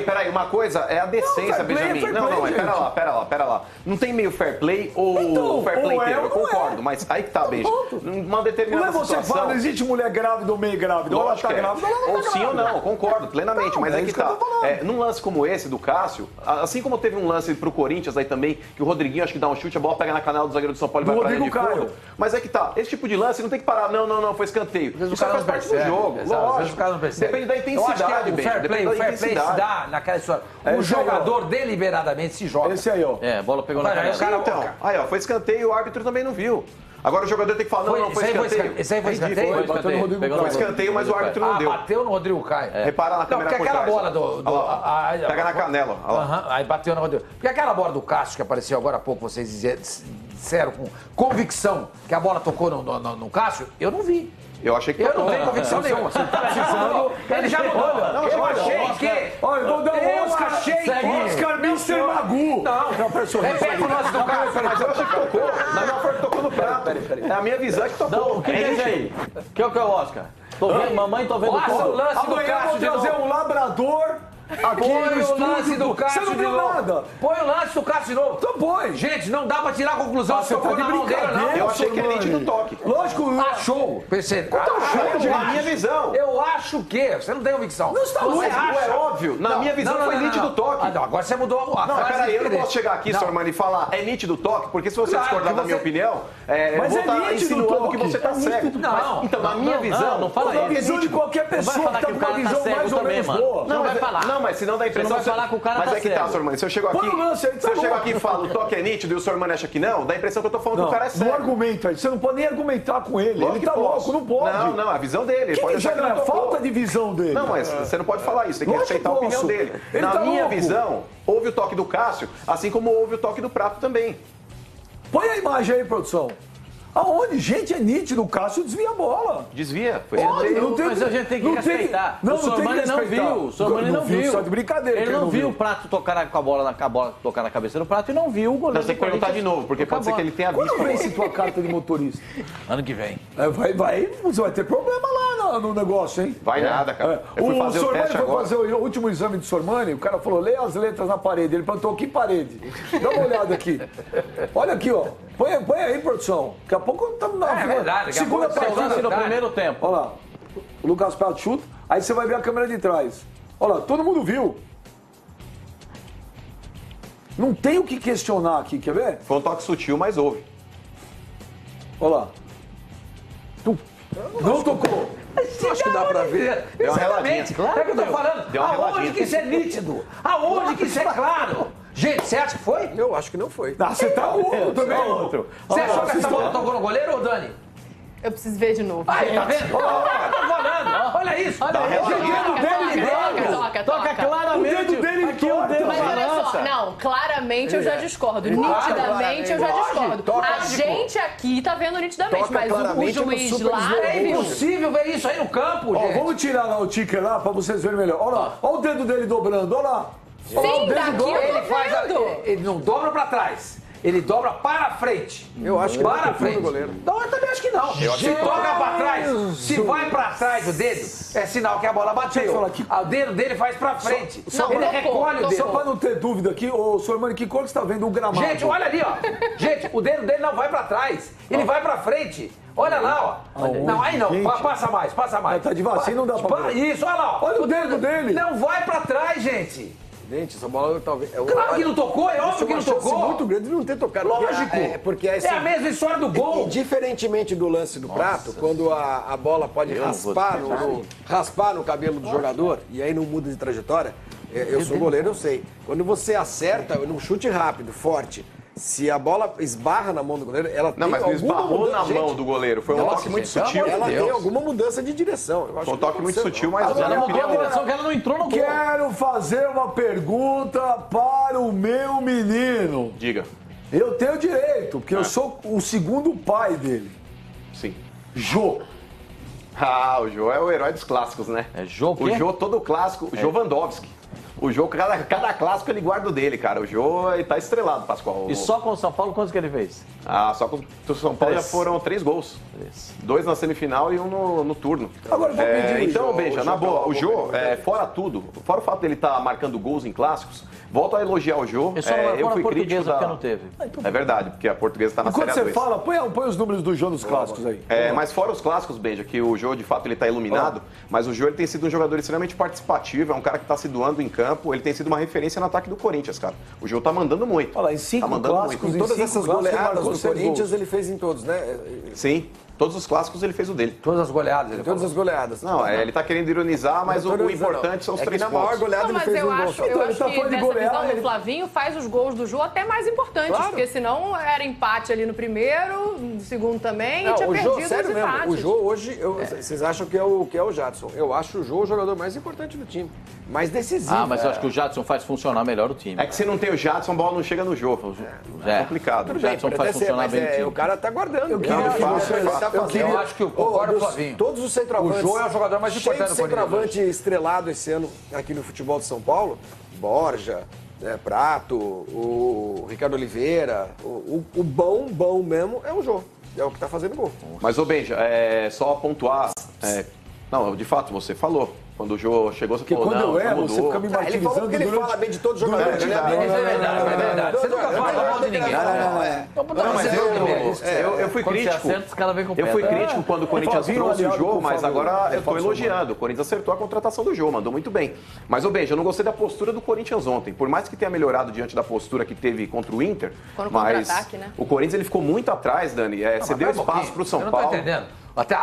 Peraí, uma coisa é a decência, Benjamin. Pera lá. Não tem meio fair play ou fair play inteiro, eu concordo, mas aí que tá, Benja. Uma determinada situação... Você fala, existe mulher grávida ou meio grávida, ou ela tá grávida, ou sim ou não, concordo plenamente, mas aí que tá. Num lance como esse do Cássio, assim como teve um lance pro Corinthians aí também, que o Rodriguinho acho que dá um chute, a bola pega na canela do zagueiro do São Paulo e vai pra linha de fundo. Mas é que tá, esse tipo de lance não tem que parar, não, foi escanteio. Isso faz parte do jogo, lógico. Depende da intensidade, Benja. O fair play se dá naquela história. O jogador deliberadamente se joga. Esse aí, ó. A bola pegou na canela. Então, aí, ó, foi escanteio e o árbitro também não viu. Agora o jogador tem que falar, não foi escanteio. Esse aí foi escanteio? Foi escanteio, mas o árbitro não deu. Bateu no Rodrigo Caio. Repara na câmera por trás. Porque aquela bola pega na canela. Aí bateu no Rodrigo. Porque aquela bola do Cássio que apareceu agora há pouco, vocês disseram com convicção que a bola tocou no Cássio, eu não vi. Eu achei que eu não tenho convicção nenhuma. Você tá precisando. Ele já mudou. Eu achei que. Olha, vou dar um Oscar Mr. Magu. Não, repete o lance do Cássio. Mas eu achei que tocou. Mas não foi que tocou no prato. É a minha visão que tocou. Não, o que é isso aí? O que é o Oscar? Tô vendo, mamãe, tô vendo o lance do Cássio. Amanhã vou trazer um labrador aqui Põe no o lance estúdio. do Cássio Você não de viu novo. nada. Põe o lance do Cássio de novo. Então põe. Gente, não dá pra tirar a conclusão se Você tocou tá de na mão dele ou não. brincadeira. Eu achei que é Sormani. nítido o toque. Lógico. Achou. Pensei, Na minha visão. Eu acho que. Você não tem convicção. Não está Você louco, acha? É óbvio. Na minha visão foi nítido o toque. Ah, não, agora você mudou a Não, frase. peraí, eu não diferente. posso chegar aqui, Não. Sormani, e falar é nítido o toque, porque se você Claro, discordar que da minha você- opinião, Mas vou é estar nítido o insinuando toque. que você tá É cego. nítido. Não. Então, na minha visão... Não fala Na isso. visão de qualquer pessoa falar que tá que com o uma cara tá visão cego mais ou também, menos mano. boa. Não vai falar. Não, mas se não dá a impressão... Você não vai falar que o cara mas tá é que tá, cego. Sormani, se eu chego aqui... Põe o lance aí, tá se eu chego louco. aqui e falo o toque é nítido e o Sormani acha que não, dá a impressão que eu tô falando que o cara é No cego. argumento aí, você não pode nem argumentar com ele. Lógico Ele que tá posso. louco, não pode. Não, a visão dele. Ele Que pode já achar que não não é tocou. falta de visão dele. Não, mas você não pode falar isso, tem que Lógico respeitar a que opinião posso. dele. Ele Na tá minha louco. visão, houve o toque do Cássio, assim como houve o toque do Prato também. Põe a imagem aí, produção. Aonde? Gente, é nítido. O Cássio desvia a bola. Desvia. Foi Olha, ele. não tem- Mas a gente tem que não respeitar. Não, O não tem que Sormani não respeitar. viu. O Sormani não viu. Só de brincadeira. Ele que não viu o Prato tocar com a bola tocar na cabeça do Prato e não viu o goleiro. Nós temos que perguntar de novo, porque pode ser que ele tenha visto. Quando vence tua carta de motorista? Ano que vem. Você vai ter problema lá no negócio, hein? Vai nada, cara. Eu fui O fazer o Sormani teste foi agora. fazer o último exame de Sormani, o cara falou, lê as letras na parede. Ele perguntou, que parede? Dá uma olhada aqui. Olha aqui, ó. Põe aí, produção. Daqui a pouco estamos na É verdade, daqui a segunda pouco Seu lance partida. no primeiro tempo. Olha lá. O Lucas Prato chuta, aí você vai ver a câmera de trás. Olha lá, todo mundo viu. Não tem o que questionar aqui, quer ver? Foi um toque sutil, mas houve. Olha lá. Não tocou. Acho que dá pra ver. Deu uma Exatamente. reladinha. É o que eu tô falando. Deu uma Aonde reladinha. que isso é nítido? Aonde que isso é claro? Gente, você acha que foi? Eu acho que não foi. Ah, você tá louco também. Outro. Você achou que essa bola tocou no goleiro ou Dani? Eu preciso ver de novo. Aí, tá vendo? Olha lá, tô falando. Olha isso. Olha aí. O dedo dele Toca. Toca claramente. O dedo dele Aqui o dedo Mas olha só, balança. não, claramente eu já discordo. Nitidamente eu já discordo. Toca, A gente aqui tá vendo nitidamente, Toca mas o claramente no juiz super lá esverdeado. É viu. impossível ver isso aí no campo, Ó, gente. vamos tirar lá o ticker lá pra vocês verem melhor. Olha lá, olha o dedo dele dobrando, olha lá. Olha lá, Sim, o dedo daqui dobra. eu tô Ele faz vendo. ele não dobra pra trás. Ele dobra para frente. Eu acho que para ele tocou frente. no goleiro. Não, eu também acho que não. Se toca pra trás, se vai pra trás o dedo, é sinal que a bola Deixa eu falar bateu. aqui. O dedo dele faz pra frente. Não, Ele tocou, recolhe o tocou. dedo. Só pra não ter dúvida aqui, ô Sormani, que cor que você tá vendo o gramado? Gente, olha ali, ó. Gente, o dedo dele não vai pra trás. Ele vai pra frente. Olha lá, ó. Não, aí não. Gente. Passa mais, passa mais. Tá de vacina, não dá pra ver. Isso, olha lá, ó. Olha o dedo dele. Não vai pra trás, gente. Gente, essa bola talvez... Claro que não tocou, é óbvio que não Isso é uma chance tocou. muito grande de não ter tocado. Lógico. Porque É a mesma história do E gol. diferentemente do lance do Prato, quando a bola pode raspar no cabelo do jogador e aí não muda de trajetória, eu sou goleiro, eu sei. Quando você acerta num chute rápido, forte, se a bola esbarra na mão do goleiro, ela Não, tem mas não alguma esbarrou mudança. na mão Gente, do goleiro. Foi um Nossa, toque muito gente, sutil. ela Deus. tem alguma mudança de direção. Eu acho Foi um que não toque muito aconteceu, sutil, não. mas Agora, Ela mudou a Agora- direção que ela não entrou no gol. Quero fazer uma pergunta para o meu menino. Diga. Eu tenho direito, porque eu sou o segundo pai dele. Sim. Jô. Ah, o Jô é o herói dos clássicos, né? É Jô o O quê? Jô todo clássico. O Jô Vandowski. O Jô, cada clássico ele guarda o dele, cara. O Jô ele tá estrelado, Pascoal. E só com o São Paulo, quantos que ele fez? Ah, só com o São Paulo já 3. foram 3 gols. 2 na semifinal e um no turno. Agora eu vou pedir. Então, Benja, na boa, o Jô, vou pedir. fora tudo, fora o fato dele estar marcando gols em clássicos, volto a elogiar o Jô. Ele só não marcou na fui Portuguesa crítico porque não teve. É verdade, porque a portuguesa está na Enquanto Série você A2. fala, põe os números do Jô nos clássicos aí. Mas fora os clássicos, Benja, que o Jô, de fato, ele tá iluminado, mas o Jô ele tem sido um jogador extremamente participativo, é um cara que tá se doando em campo, ele tem sido uma referência no ataque do Corinthians, cara. O Jô tá mandando muito. Olha lá, em 5 tá mandando clássicos, muito. em Todas 5 essas clássicos, ele goleadas marcou do 6 Corinthians, gols. ele fez em todos, né? Sim, todos os clássicos ele fez o dele. Todas as goleadas. Ele Todas falou. as goleadas. Não, ele tá querendo ironizar, mas Não o tô ironizando, importante não. são os É que 3 na maior pontos. goleada Não, ele mas fez eu um gol acho, só. eu Ele acho tá que falando de nessa golear, visão do ele- Flavinho faz os gols do Jô até mais importantes, Claro. porque senão era empate ali no primeiro, no segundo também, e tinha o Jô, perdido sério os mesmo, empates. o Jô hoje, vocês acham que é o Jadson. Eu acho o Jô o jogador mais importante do time, mais decisivo. Ah, mas eu acho que o Jadson faz funcionar melhor o time. É que se não tem o Jadson, a bola não chega no jogo. É complicado. Tudo o bem, Jadson pode faz até ser, funcionar mas bem o time. o cara tá guardando. Eu queria que você- Eu acho que eu concordo com o Flavinho. Todos os centroavantes. O Jô é o jogador mais cheio importante de do Corinthians centroavante estrelado esse ano aqui no futebol de São Paulo. Borja, Prato, o Ricardo Oliveira. O bom mesmo é o Jô. É o que tá fazendo gol. Mas, ô Benja, só pontuar. Não, de fato, você falou. Quando o Jô chegou, você falou, quando não, eu erro, você fica me Ele falou martirizando que ele fala bem de todos os jogadores. É verdade. Você nunca fala mal de ninguém. Não, mas eu fui crítico. Eu fui crítico quando o Corinthians trouxe o Jô, mas agora eu estou elogiando. O Corinthians acertou a contratação do Jô, mandou muito bem. Mas, ô Benja, eu não gostei da postura do Corinthians ontem. Por mais que tenha melhorado diante da postura que teve contra o Inter, mas né? o Corinthians ele ficou muito atrás, Dani. Você deu espaço para o São Paulo. Eu não estou entendendo. Até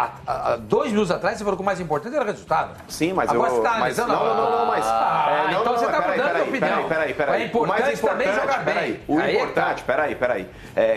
2 minutos atrás você falou que o mais importante era o resultado. Sim, mas agora eu... você está analisando... Não, mas... então você está mudando de opinião. Peraí. É importante também jogar bem. O importante, peraí.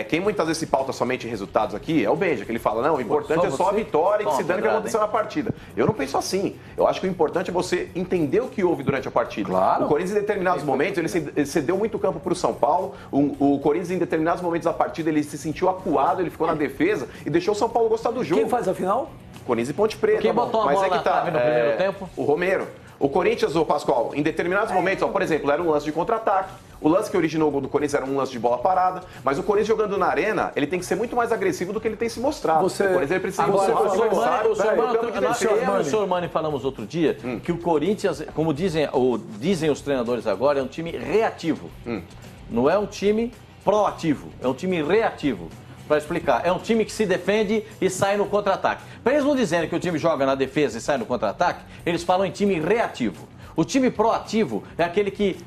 Quem muitas vezes se pauta somente em resultados aqui é o Benja, que ele fala, não, o importante é só a vitória e que se dane o que aconteceu na partida. Eu não penso assim. Eu acho que o importante é você entender o que houve durante a partida. Claro. O Corinthians, em determinados momentos, ele cedeu muito campo para o São Paulo. O Corinthians, em determinados momentos da partida, ele se sentiu acuado, ele ficou na defesa e deixou o São Paulo gostar do jogo. Quem faz a final? Corinthians e Ponte Preta. Quem botou a bola na trave no primeiro tempo? O Romero. O Corinthians, o Pascoal, em determinados momentos, por exemplo, era um lance de contra-ataque. O lance que originou o gol do Corinthians era um lance de bola parada. Mas o Corinthians jogando na arena, ele tem que ser muito mais agressivo do que ele tem se mostrado. O Corinthians ele precisa mostrar o adversário. Eu e o senhor Mani falamos outro dia que o Corinthians, como dizem os treinadores agora, é um time reativo. Não é um time proativo, é um time reativo. Para explicar, é um time que se defende e sai no contra-ataque. Para eles não dizerem que o time joga na defesa e sai no contra-ataque, eles falam em time reativo. O time proativo é aquele que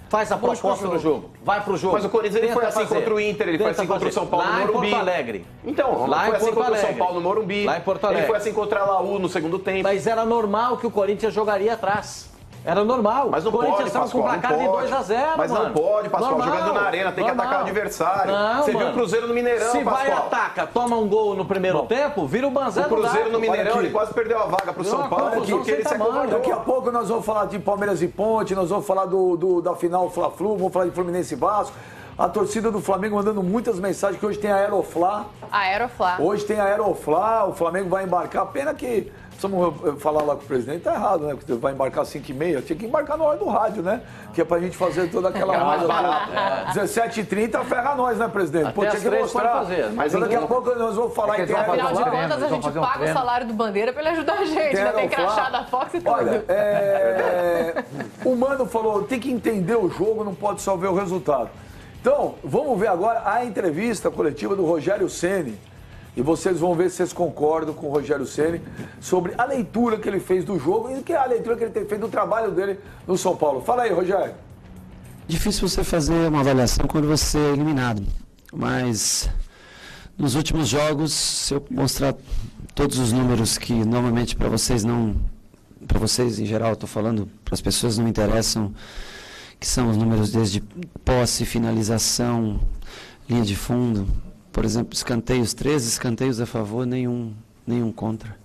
faz a proposta no jogo, vai pro jogo. Mas o Corinthians ele foi assim contra o Inter, ele foi assim contra o São Paulo no Morumbi. Lá em Porto Alegre. Então, lá foi em assim Porto contra o Alegre. São Paulo no Morumbi. Lá em Porto Alegre. Ele foi assim contra a Laú no segundo tempo. Mas era normal que o Corinthians jogaria atrás. Era normal. Mas não o Corinthians pode, estava com o placar de 2-0, Mas mano. não pode, Pascoal. Normal, Jogando na arena, tem que atacar o adversário. Não, você viu o Cruzeiro no Mineirão, Se Pascoal. vai e ataca, toma um gol no primeiro tempo, vira o Banzé. O Cruzeiro no Mineirão, ele quase perdeu a vaga pro São Paulo, porque ele se acomodou. Daqui a pouco nós vamos falar de Palmeiras e Ponte, nós vamos falar da final Fla-Flu, vamos falar de Fluminense e Vasco. A torcida do Flamengo mandando muitas mensagens, que hoje tem a Aeroflá. Hoje tem a Aeroflá, o Flamengo vai embarcar. Pena que, precisamos falar lá com o presidente, tá errado, né? Porque vai embarcar às 5h30. Tinha que embarcar na hora do rádio, né? Que é pra gente fazer toda aquela roda. 17h30 ferra nós, né, presidente? Pô, tinha que mostrar. Mas daqui a pouco nós vamos falar que tem a Afinal de contas, a gente paga o salário do Bandeira pra ele ajudar a gente, né? Tem crachá da Fox e tudo. Olha, o Mano falou, tem que entender o jogo, não pode só ver o resultado. Então, vamos ver agora a entrevista coletiva do Rogério Ceni. E vocês vão ver se vocês concordam com o Rogério Ceni sobre a leitura que ele fez do jogo e a leitura que ele tem feito do trabalho dele no São Paulo. Fala aí, Rogério. Difícil você fazer uma avaliação quando você é eliminado. Mas nos últimos jogos, se eu mostrar todos os números que normalmente para vocês não... Para vocês em geral, eu estou falando, para as pessoas não interessam, que são os números desde posse, finalização, linha de fundo. Por exemplo, escanteios, 13 escanteios a favor, nenhum contra.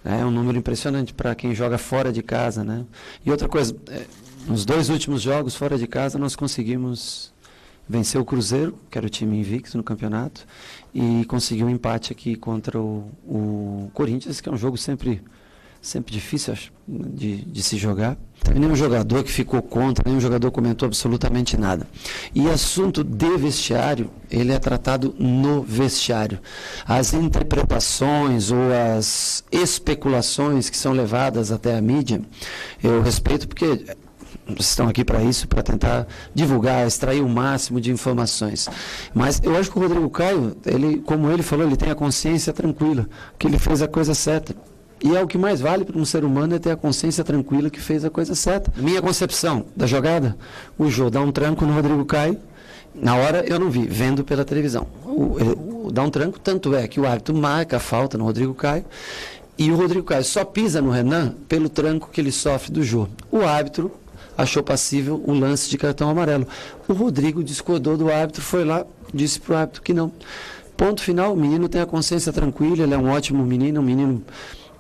É um número impressionante para quem joga fora de casa, né? E outra coisa, nos 2 últimos jogos fora de casa, nós conseguimos vencer o Cruzeiro, que era o time invicto no campeonato, e conseguir um empate aqui contra o Corinthians, que é um jogo sempre difícil, acho, de se jogar. Nenhum jogador que ficou contra, nenhum jogador comentou absolutamente nada. E assunto de vestiário, ele é tratado no vestiário. As interpretações ou as especulações que são levadas até a mídia, eu respeito porque vocês estão aqui para isso, para tentar divulgar, extrair o máximo de informações. Mas eu acho que o Rodrigo Caio, como ele falou, ele tem a consciência tranquila, que ele fez a coisa certa. E é o que mais vale para um ser humano é ter a consciência tranquila que fez a coisa certa. Minha concepção da jogada, o Jô dá um tranco no Rodrigo Caio, na hora eu não vi, vendo pela televisão. Dá um tranco, tanto é que o árbitro marca a falta no Rodrigo Caio, e o Rodrigo Caio só pisa no Renan pelo tranco que ele sofre do Jô. O árbitro achou passível o lance de cartão amarelo. O Rodrigo discordou do árbitro, foi lá, disse para o árbitro que não. Ponto final, o menino tem a consciência tranquila, ele é um ótimo menino, um menino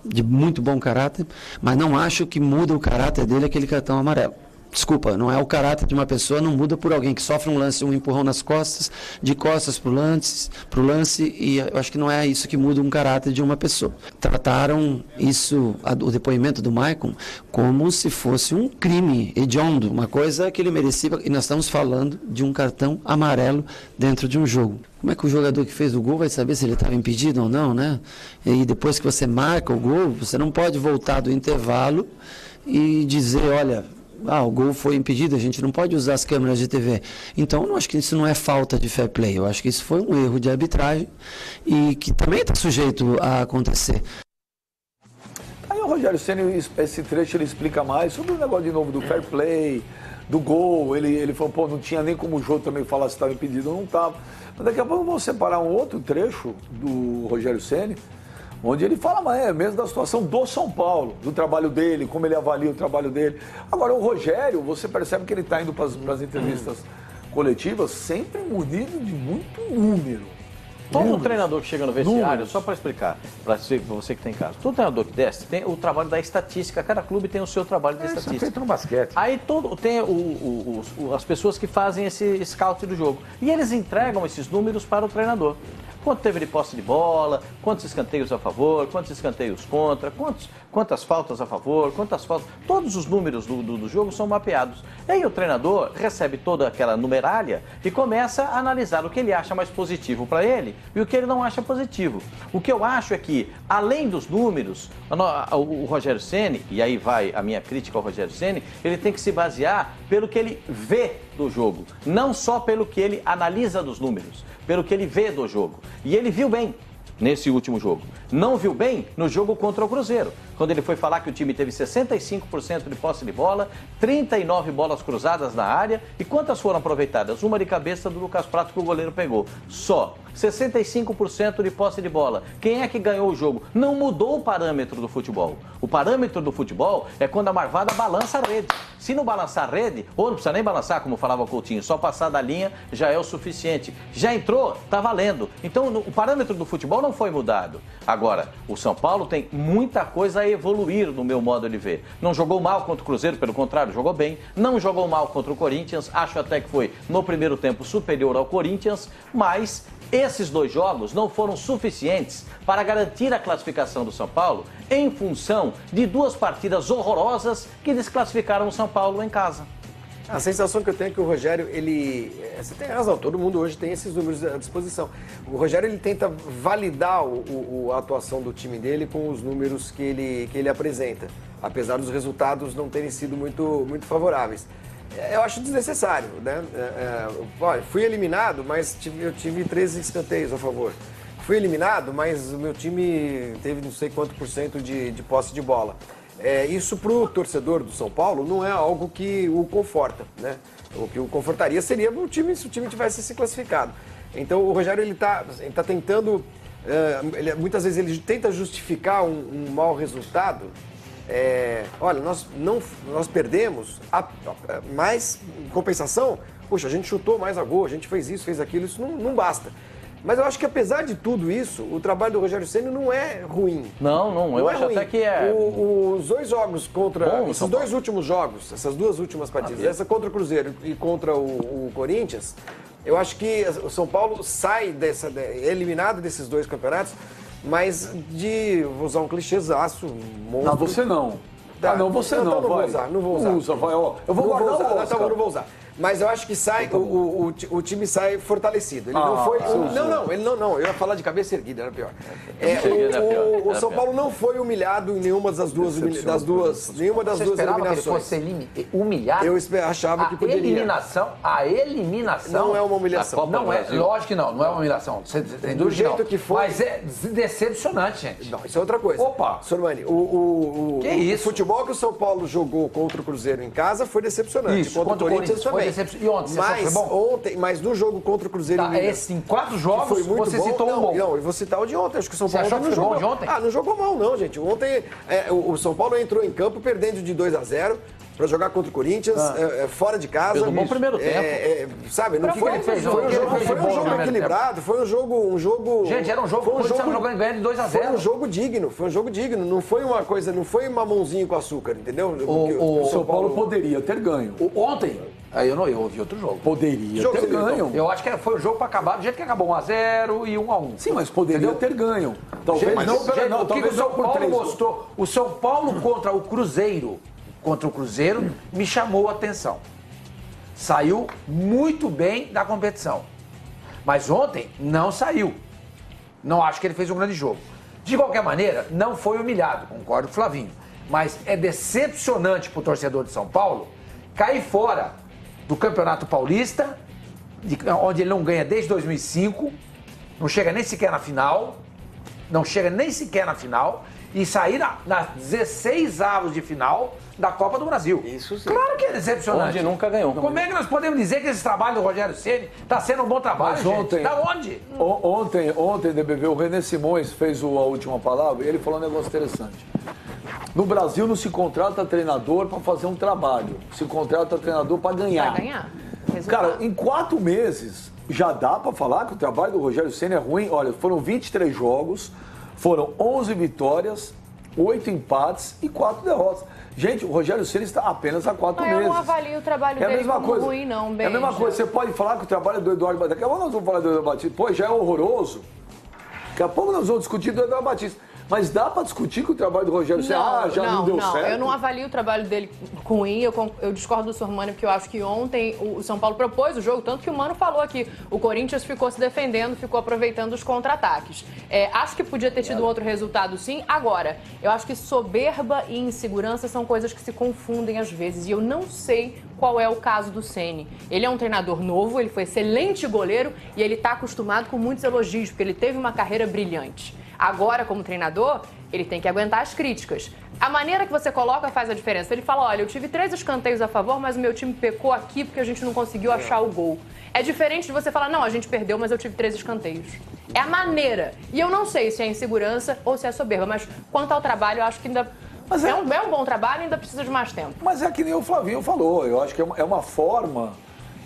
de muito bom caráter, mas não acho que muda o caráter dele aquele cartão amarelo. Desculpa, não é o caráter de uma pessoa, não muda por alguém que sofre um lance, um empurrão nas costas, de costas pro lance, e eu acho que não é isso que muda um caráter de uma pessoa. Trataram isso, o depoimento do Maicon, como se fosse um crime hediondo, uma coisa que ele merecia, e nós estamos falando de um cartão amarelo dentro de um jogo. Como é que o jogador que fez o gol vai saber se ele estava impedido ou não, né? E depois que você marca o gol, você não pode voltar do intervalo e dizer, olha, o gol foi impedido, a gente não pode usar as câmeras de TV. Então, eu acho que isso não é falta de fair play, eu acho que isso foi um erro de arbitragem e que também está sujeito a acontecer. Aí o Rogério Ceni, esse trecho, ele explica mais sobre o negócio de novo do fair play, do gol. Ele falou, pô, não tinha nem como o jogo também falar se estava impedido ou não estava. Mas daqui a pouco eu vou separar um outro trecho do Rogério Ceni, onde ele fala mesmo da situação do São Paulo, do trabalho dele, como ele avalia o trabalho dele. Agora, o Rogério, você percebe que ele está indo para as entrevistas coletivas sempre munido de muito número. Todo treinador que chega no vestiário, só para explicar, para você que tem em casa, todo treinador que desce tem o trabalho da estatística, cada clube tem o seu trabalho de estatística. Isso é feito no basquete. Aí tem as pessoas que fazem esse scout do jogo, e eles entregam esses números para o treinador. Quanto teve de posse de bola, quantos escanteios a favor, quantos escanteios contra, quantas faltas a favor, quantas faltas... Todos os números do jogo são mapeados. E aí o treinador recebe toda aquela numeralha e começa a analisar o que ele acha mais positivo para ele e o que ele não acha positivo. O que eu acho é que, além dos números, o Rogério Ceni, e aí vai a minha crítica ao Rogério Ceni, ele tem que se basear pelo que ele vê do jogo, não só pelo que ele analisa dos números, pelo que ele vê do jogo. E ele viu bem nesse último jogo. Não viu bem no jogo contra o Cruzeiro, quando ele foi falar que o time teve 65% de posse de bola, 39 bolas cruzadas na área, e quantas foram aproveitadas? Uma de cabeça do Lucas Prato que o goleiro pegou. Só 65% de posse de bola. Quem é que ganhou o jogo? Não mudou o parâmetro do futebol. O parâmetro do futebol é quando a marvada balança a rede. Se não balançar a rede, ou não precisa nem balançar, como falava o Coutinho, só passar da linha já é o suficiente. Já entrou, tá valendo. Então o parâmetro do futebol não foi mudado. Agora, o São Paulo tem muita coisa a evoluir no meu modo de ver. Não jogou mal contra o Cruzeiro, pelo contrário, jogou bem. Não jogou mal contra o Corinthians, acho até que foi no primeiro tempo superior ao Corinthians, mas esses dois jogos não foram suficientes para garantir a classificação do São Paulo em função de duas partidas horrorosas que desclassificaram o São Paulo em casa. A sensação que eu tenho é que o Rogério, você tem razão, todo mundo hoje tem esses números à disposição. O Rogério, ele tenta validar a atuação do time dele com os números que ele apresenta, apesar dos resultados não terem sido muito favoráveis. Eu acho desnecessário, né? Olha, fui eliminado, mas eu tive 13 escanteios a favor. Fui eliminado, mas o meu time teve não sei quanto por cento de posse de bola. Isso para o torcedor do São Paulo não é algo que o conforta, né? O que o confortaria seria se o time tivesse se classificado. Então o Rogério ele tá tentando, muitas vezes ele tenta justificar um mau resultado. Olha, nós perdemos, mas em compensação, poxa, a gente chutou mais a gol, a gente fez isso, fez aquilo, isso não basta. Mas eu acho que apesar de tudo isso, o trabalho do Rogério Ceni não é ruim. Não, eu acho ruim. Até que é... Os dois jogos esses dois últimos jogos, essas duas últimas partidas, essa contra o Cruzeiro e contra o Corinthians, eu acho que o São Paulo sai eliminado desses dois campeonatos, mas vou usar um clichêzaço, monstro. Não, você não. Tá. Não, você não, vai. Não vou usar. Usa, vai, ó. Eu vou guardar o Oscar. Não vou usar. Mas eu acho que o time sai fortalecido. Ele não foi. Não. Eu ia falar de cabeça erguida, era pior. O São Paulo não foi humilhado em nenhuma das duas eliminações. Você esperava que ele fosse humilhado? Eu achava que poderia. A eliminação. Não é uma humilhação. Não é, lógico que não é uma humilhação. Você tem do jeito que foi. Mas é decepcionante, gente. Não, isso é outra coisa. Opa! Sormani, o futebol que o São Paulo jogou contra o Cruzeiro em casa foi decepcionante. Isso, contra o Corinthians também. E ontem, você foi bom? Mas no jogo contra o Cruzeiro... Tá, em 4 jogos, foi muito você bom. citou um bom. Não, eu vou citar o de ontem. Acho que o São Paulo não jogou de ontem? Não jogou mal não, gente. Ontem o São Paulo entrou em campo perdendo de 2-0 para jogar contra o Corinthians, fora de casa. Fez um bom primeiro tempo. Sabe, não foi um jogo equilibrado, foi um jogo... Gente, era um jogo que estava jogando ganhando de 2-0. Foi um jogo digno, não foi uma coisa, não foi mamãozinho com açúcar, entendeu? O São Paulo poderia ter ganho. Ontem, eu ouvi outro jogo. Poderia ter ganho. Eu acho que foi o jogo para acabar do jeito que acabou, 1-0 e 1-1. Sim, mas poderia ter ganho. Talvez o que o São Paulo mostrou, o São Paulo contra o Cruzeiro, me chamou a atenção. Saiu muito bem da competição. Mas ontem não saiu. Não acho que ele fez um grande jogo. De qualquer maneira, não foi humilhado, concordo com o Flavinho. Mas é decepcionante para o torcedor de São Paulo cair fora do Campeonato Paulista, onde ele não ganha desde 2005, não chega nem sequer na final, e sair nas 16 avos de final da Copa do Brasil. Isso sim. Claro que é decepcionante. Onde nunca ganhou. Como é que nós podemos dizer que esse trabalho do Rogério Ceni está sendo um bom trabalho, gente? Da onde? Ontem, DBV, o René Simões fez a última palavra e ele falou um negócio interessante. No Brasil não se contrata treinador para fazer um trabalho, se contrata treinador para ganhar. Para ganhar. Cara, em 4 meses já dá para falar que o trabalho do Rogério Ceni é ruim. Olha, foram 23 jogos, foram 11 vitórias, 8 empates e 4 derrotas. Gente, o Rogério Ceni está apenas há 4 meses. Eu não avalio o trabalho dele como ruim, não, Benja. É a mesma coisa. Você pode falar que o trabalho do Eduardo Batista... Daqui a pouco nós vamos falar do Eduardo Batista. Pô, já é horroroso. Daqui a pouco nós vamos discutir do Eduardo Batista. Mas dá para discutir que o trabalho do Rogério Ceni não deu certo? Eu não avalio o trabalho dele ruim. Eu discordo do Sormani, porque eu acho que ontem o São Paulo propôs o jogo, tanto que o Mano falou aqui. O Corinthians ficou se defendendo, ficou aproveitando os contra-ataques. Acho que podia ter tido outro resultado, sim. Agora, eu acho que soberba e insegurança são coisas que se confundem às vezes. E eu não sei qual é o caso do Ceni. Ele é um treinador novo, ele foi excelente goleiro e ele está acostumado com muitos elogios, porque ele teve uma carreira brilhante. Agora, como treinador, ele tem que aguentar as críticas. A maneira que você coloca faz a diferença. Ele fala, olha, eu tive 3 escanteios a favor, mas o meu time pecou aqui porque a gente não conseguiu achar o gol. É diferente de você falar, não, a gente perdeu, mas eu tive 3 escanteios. É a maneira. E eu não sei se é insegurança ou se é soberba, mas quanto ao trabalho, eu acho que ainda... Mas é um bom trabalho e ainda precisa de mais tempo. Mas é que nem o Flavinho falou. Eu acho que é uma forma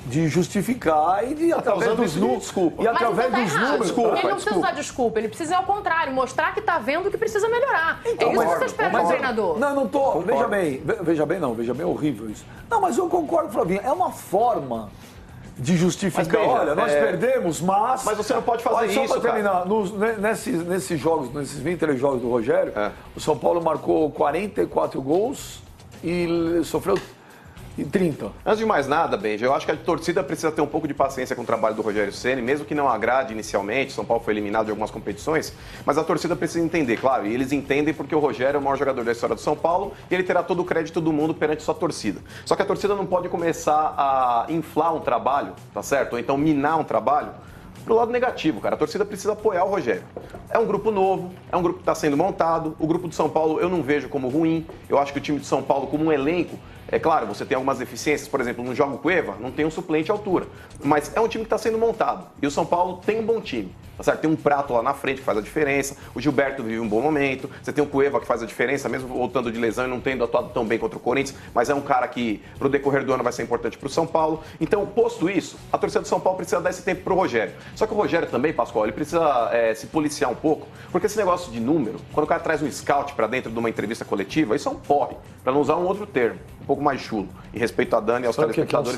de justificar e de através dos números. Desculpa. E através dos números. Ele não precisa usar desculpa, ele precisa, ao contrário, mostrar que está vendo que precisa melhorar. Então, é isso que você espera de um treinador. Não tô. Veja bem, é horrível isso. Não, mas eu concordo, Flavinho. É uma forma de justificar. Olha, nós perdemos, mas você não pode fazer isso, só para terminar, nesses jogos, nesses 23 jogos do Rogério, o São Paulo marcou 44 gols e sofreu 30. Antes de mais nada, Benja, eu acho que a torcida precisa ter um pouco de paciência com o trabalho do Rogério Ceni, mesmo que não agrade inicialmente. São Paulo foi eliminado de algumas competições, mas a torcida precisa entender, claro, e eles entendem porque o Rogério é o maior jogador da história do São Paulo e ele terá todo o crédito do mundo perante sua torcida. Só que a torcida não pode começar a inflar um trabalho, tá certo? Ou então minar um trabalho pro lado negativo, cara. A torcida precisa apoiar o Rogério. É um grupo novo, é um grupo que está sendo montado. O grupo do São Paulo eu não vejo como ruim. Eu acho que o time de São Paulo, como um elenco, é claro, você tem algumas deficiências, por exemplo, no jogo Cueva, não tem um suplente à altura. Mas é um time que está sendo montado. E o São Paulo tem um bom time. Tá certo? Tem um Prato lá na frente que faz a diferença. O Gilberto vive um bom momento. Você tem o Cueva que faz a diferença, mesmo voltando de lesão e não tendo atuado tão bem contra o Corinthians. Mas é um cara que, pro decorrer do ano, vai ser importante pro São Paulo. Então, posto isso, a torcida do São Paulo precisa dar esse tempo pro Rogério. Só que o Rogério também, Pascoal, ele precisa se policiar um pouco. Porque esse negócio de número, quando o cara traz um scout pra dentro de uma entrevista coletiva, isso é um porre. Pra não usar um outro termo, um pouco mais chulo. Em respeito a Dani e aos telespectadores.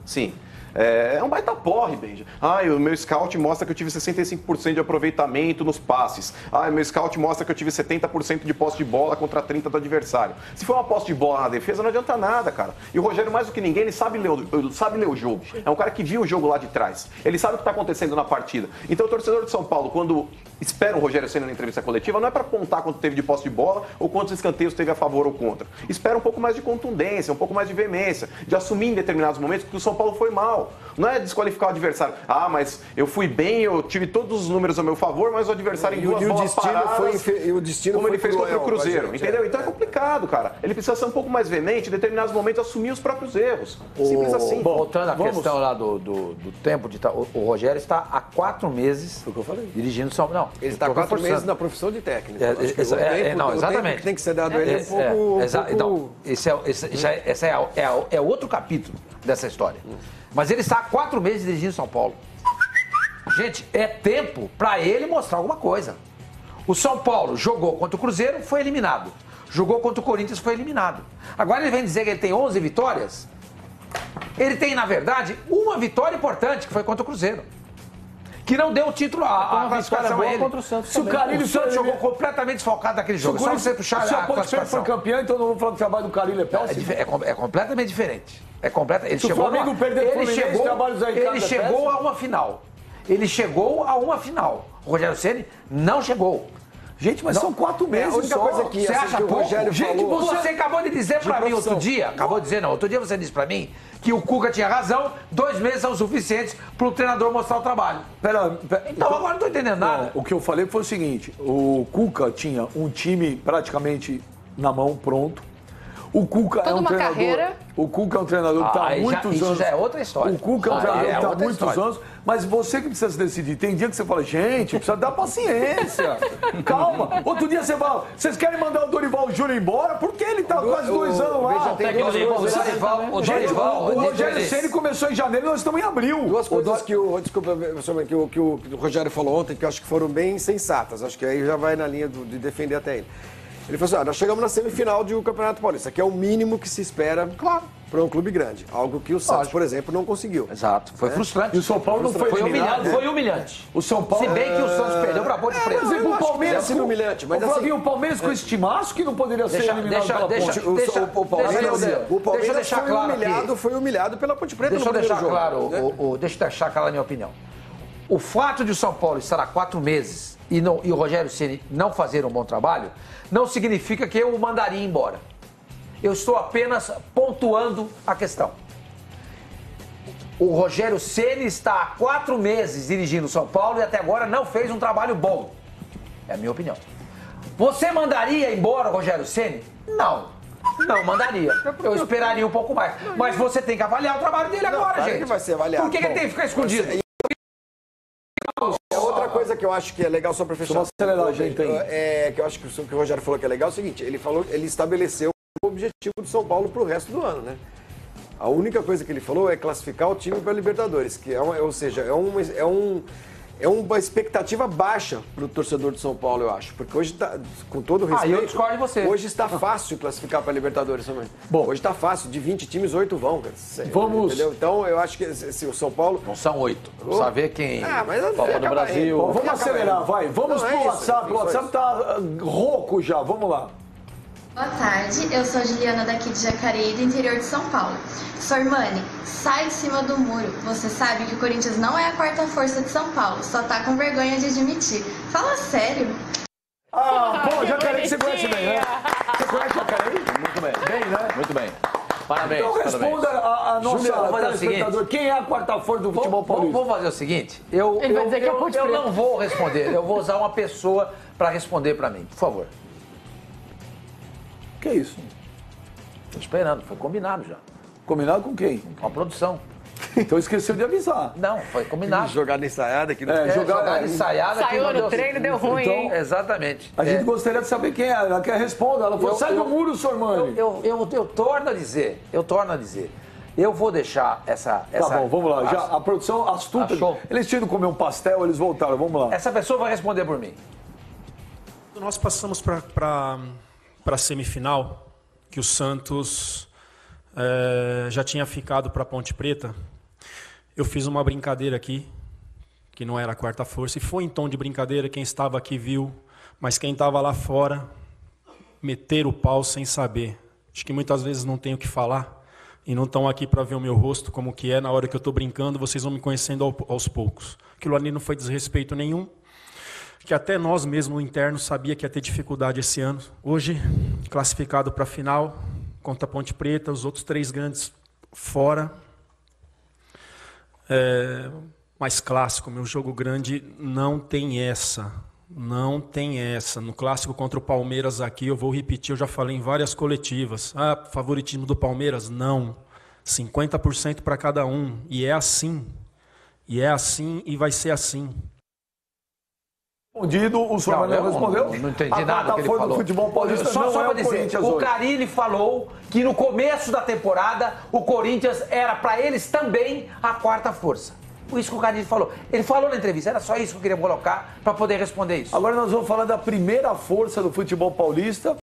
Sim. É um baita porre, Benja. O meu scout mostra que eu tive 65% de aproveitamento nos passes. O meu scout mostra que eu tive 70% de posse de bola contra 30% do adversário. Se for uma posse de bola na defesa, não adianta nada, cara. E o Rogério, mais do que ninguém, ele sabe ler o jogo. É um cara que viu o jogo lá de trás. Ele sabe o que está acontecendo na partida. Então o torcedor de São Paulo, quando espera o Rogério Ceni na entrevista coletiva, não é para apontar quanto teve de posse de bola ou quantos escanteios teve a favor ou contra. Espera um pouco mais de contundência, um pouco mais de veemência, de assumir em determinados momentos que o São Paulo foi mal. final. Não é desqualificar o adversário. Ah, mas eu fui bem, eu tive todos os números a meu favor, mas o adversário em duas bolas paradas, e o destino como foi ele fez contra o cruel, Cruzeiro, gente, entendeu? Então é complicado, cara. Ele precisa ser um pouco mais veemente, em determinados momentos assumir os próprios erros. Simples assim. Bom, voltando à questão lá do tempo, o Rogério está há 4 meses dirigindo o São Paulo. Não, ele está há 4 meses na profissão de técnico. Exatamente. O tempo que tem que ser dado a ele é um pouco... Então, esse é outro capítulo dessa história. Mas ele está há 4 meses dirigindo São Paulo. Gente, é tempo para ele mostrar alguma coisa. O São Paulo jogou contra o Cruzeiro, foi eliminado. Jogou contra o Corinthians, foi eliminado. Agora ele vem dizer que ele tem 11 vitórias. Ele tem, na verdade, uma vitória importante, que foi contra o Cruzeiro. Que não deu o título, a classificação a ele. Contra o Santos. O Santos jogou completamente desfocado naquele jogo. Só você puxar a classificação. Foi campeão, então não vou falar que o trabalho do Carille é péssimo. É completamente diferente. Ele Se chegou o Flamengo perder o Fluminense, o trabalho do Zé Ricardo ele chegou a uma final. Ele chegou a uma final. O Rogério Ceni não chegou. Gente, mas são 4 meses. A única coisa que você acha que o pouco? Rogério Gente, falou... você acabou de dizer pra mim outro dia. Acabou de dizer, não. Outro dia você disse pra mim que o Cuca tinha razão, 2 meses são suficientes pro treinador mostrar o trabalho. Então agora não tô entendendo nada. O que eu falei foi o seguinte: o Cuca tinha um time praticamente na mão, pronto. O Cuca é um treinador. Carreira. O Cuca é um treinador que está há muitos anos. Isso já é outra história. O Cuca é um treinador que está há muitos anos. Mas você que precisa se decidir. Tem dia que você fala, gente, precisa dar paciência. Calma. Outro dia você fala, vocês querem mandar o Dorival Júnior embora? Porque ele está quase 2 anos lá. O Rogério Ceni começou em janeiro, nós estamos em abril. Duas coisas que o Rogério falou ontem, que eu acho que foram bem sensatas. Acho que aí já vai na linha de defender até ele. Ele falou assim, nós chegamos na semifinal do Campeonato Paulista, que é o mínimo que se espera para um clube grande. Algo que o Santos, por exemplo, não conseguiu. Exato. Foi frustrante. E o São Paulo não foi humilhante. Foi humilhante. O São Paulo... Se bem que o Santos perdeu para a Ponte Preta. Mas o Palmeiras... sido humilhante, mas assim... O Palmeiras com esse timaço que não poderia ser eliminado pela Ponte. O Palmeiras foi humilhado pela Ponte Preta no primeiro jogo. Deixa eu deixar claro a minha opinião. O fato de o São Paulo estar há 4 meses e o Rogério Ceni não fazer um bom trabalho, não significa que eu o mandaria embora. Eu estou apenas pontuando a questão. O Rogério Ceni está há 4 meses dirigindo o São Paulo e até agora não fez um trabalho bom. É a minha opinião. Você mandaria embora o Rogério Ceni? Não. Não mandaria. Eu esperaria um pouco mais. Mas você tem que avaliar o trabalho dele agora, gente. Ele vai ser avaliado. Por que ele tem que ficar escondido? Outra coisa que eu acho que é legal, só para fechar, que eu acho que o Rogério falou que é legal é o seguinte, ele estabeleceu o objetivo do São Paulo para o resto do ano, né? A única coisa que ele falou é classificar o time para a Libertadores, que ou seja, é uma expectativa baixa para o torcedor de São Paulo, eu acho. Porque hoje, com todo o respeito, eu discordo de você. Hoje está fácil classificar para a Libertadores também. Bom, hoje está fácil, de 20 times, 8 vão. Vamos. Entendeu? Então, eu acho que se o São Paulo... Não são 8. Vamos saber quem... mas Copa do Brasil... Bom, vamos acelerar, vai. Vamos pro WhatsApp. O WhatsApp está rouco já. Vamos lá. Boa tarde, eu sou a Juliana daqui de Jacareí, do interior de São Paulo. Sormani, sai de cima do muro. Você sabe que o Corinthians não é a 4ª força de São Paulo, só tá com vergonha de admitir. Fala sério. Jacareí você conhece bem, né? Você conhece Jacareí? Muito bem. Bem, né? Muito bem. Parabéns. Então responda a nossa telespectador. Quem é a 4ª força do futebol paulista? Vamos fazer o seguinte. Eu não vou responder. Eu vou usar uma pessoa para responder para mim. Por favor. Que é isso? Tô esperando, foi combinado já. Combinado com quem? Com a produção. Então esqueceu de avisar. Não, foi combinado. Jogada ensaiada aqui no jogada ensaiada. Saiu no treino, deu ruim. Então, exatamente. A gente gostaria de saber quem é. Ela quer responder. Ela falou, sai do muro, Sormani. Eu torno a dizer. Eu vou deixar essa... Tá bom, vamos lá. Já, a produção astuta. Achou? Eles tinham comer um pastel, eles voltaram. Vamos lá. Essa pessoa vai responder por mim. Nós passamos para a semifinal, que o Santos já tinha ficado para a Ponte Preta. Eu fiz uma brincadeira aqui, que não era a 4ª força, e foi em tom de brincadeira, quem estava aqui viu, mas quem estava lá fora, meter o pau sem saber. Acho que muitas vezes não tenho o que falar, e não estão aqui para ver o meu rosto como que é, na hora que eu estou brincando, vocês vão me conhecendo aos poucos. Aquilo ali não foi desrespeito nenhum, que até nós mesmos, no interno, sabia que ia ter dificuldade esse ano. Hoje, classificado para a final, contra a Ponte Preta, os outros 3 grandes fora. mais clássico, meu jogo grande não tem essa. Não tem essa. No clássico contra o Palmeiras aqui, eu vou repetir, eu já falei em várias coletivas. Favoritismo do Palmeiras? Não. 50% para cada um. E é assim. E é assim e vai ser assim. Respondido, o senhor não respondeu? Não entendi nada que ele falou. Do futebol paulista só para dizer, o Carille falou que no começo da temporada o Corinthians era para eles também a quarta força. Isso que o Carille falou. Ele falou na entrevista, era só isso que eu queria colocar para poder responder isso. Agora nós vamos falar da primeira força do futebol paulista.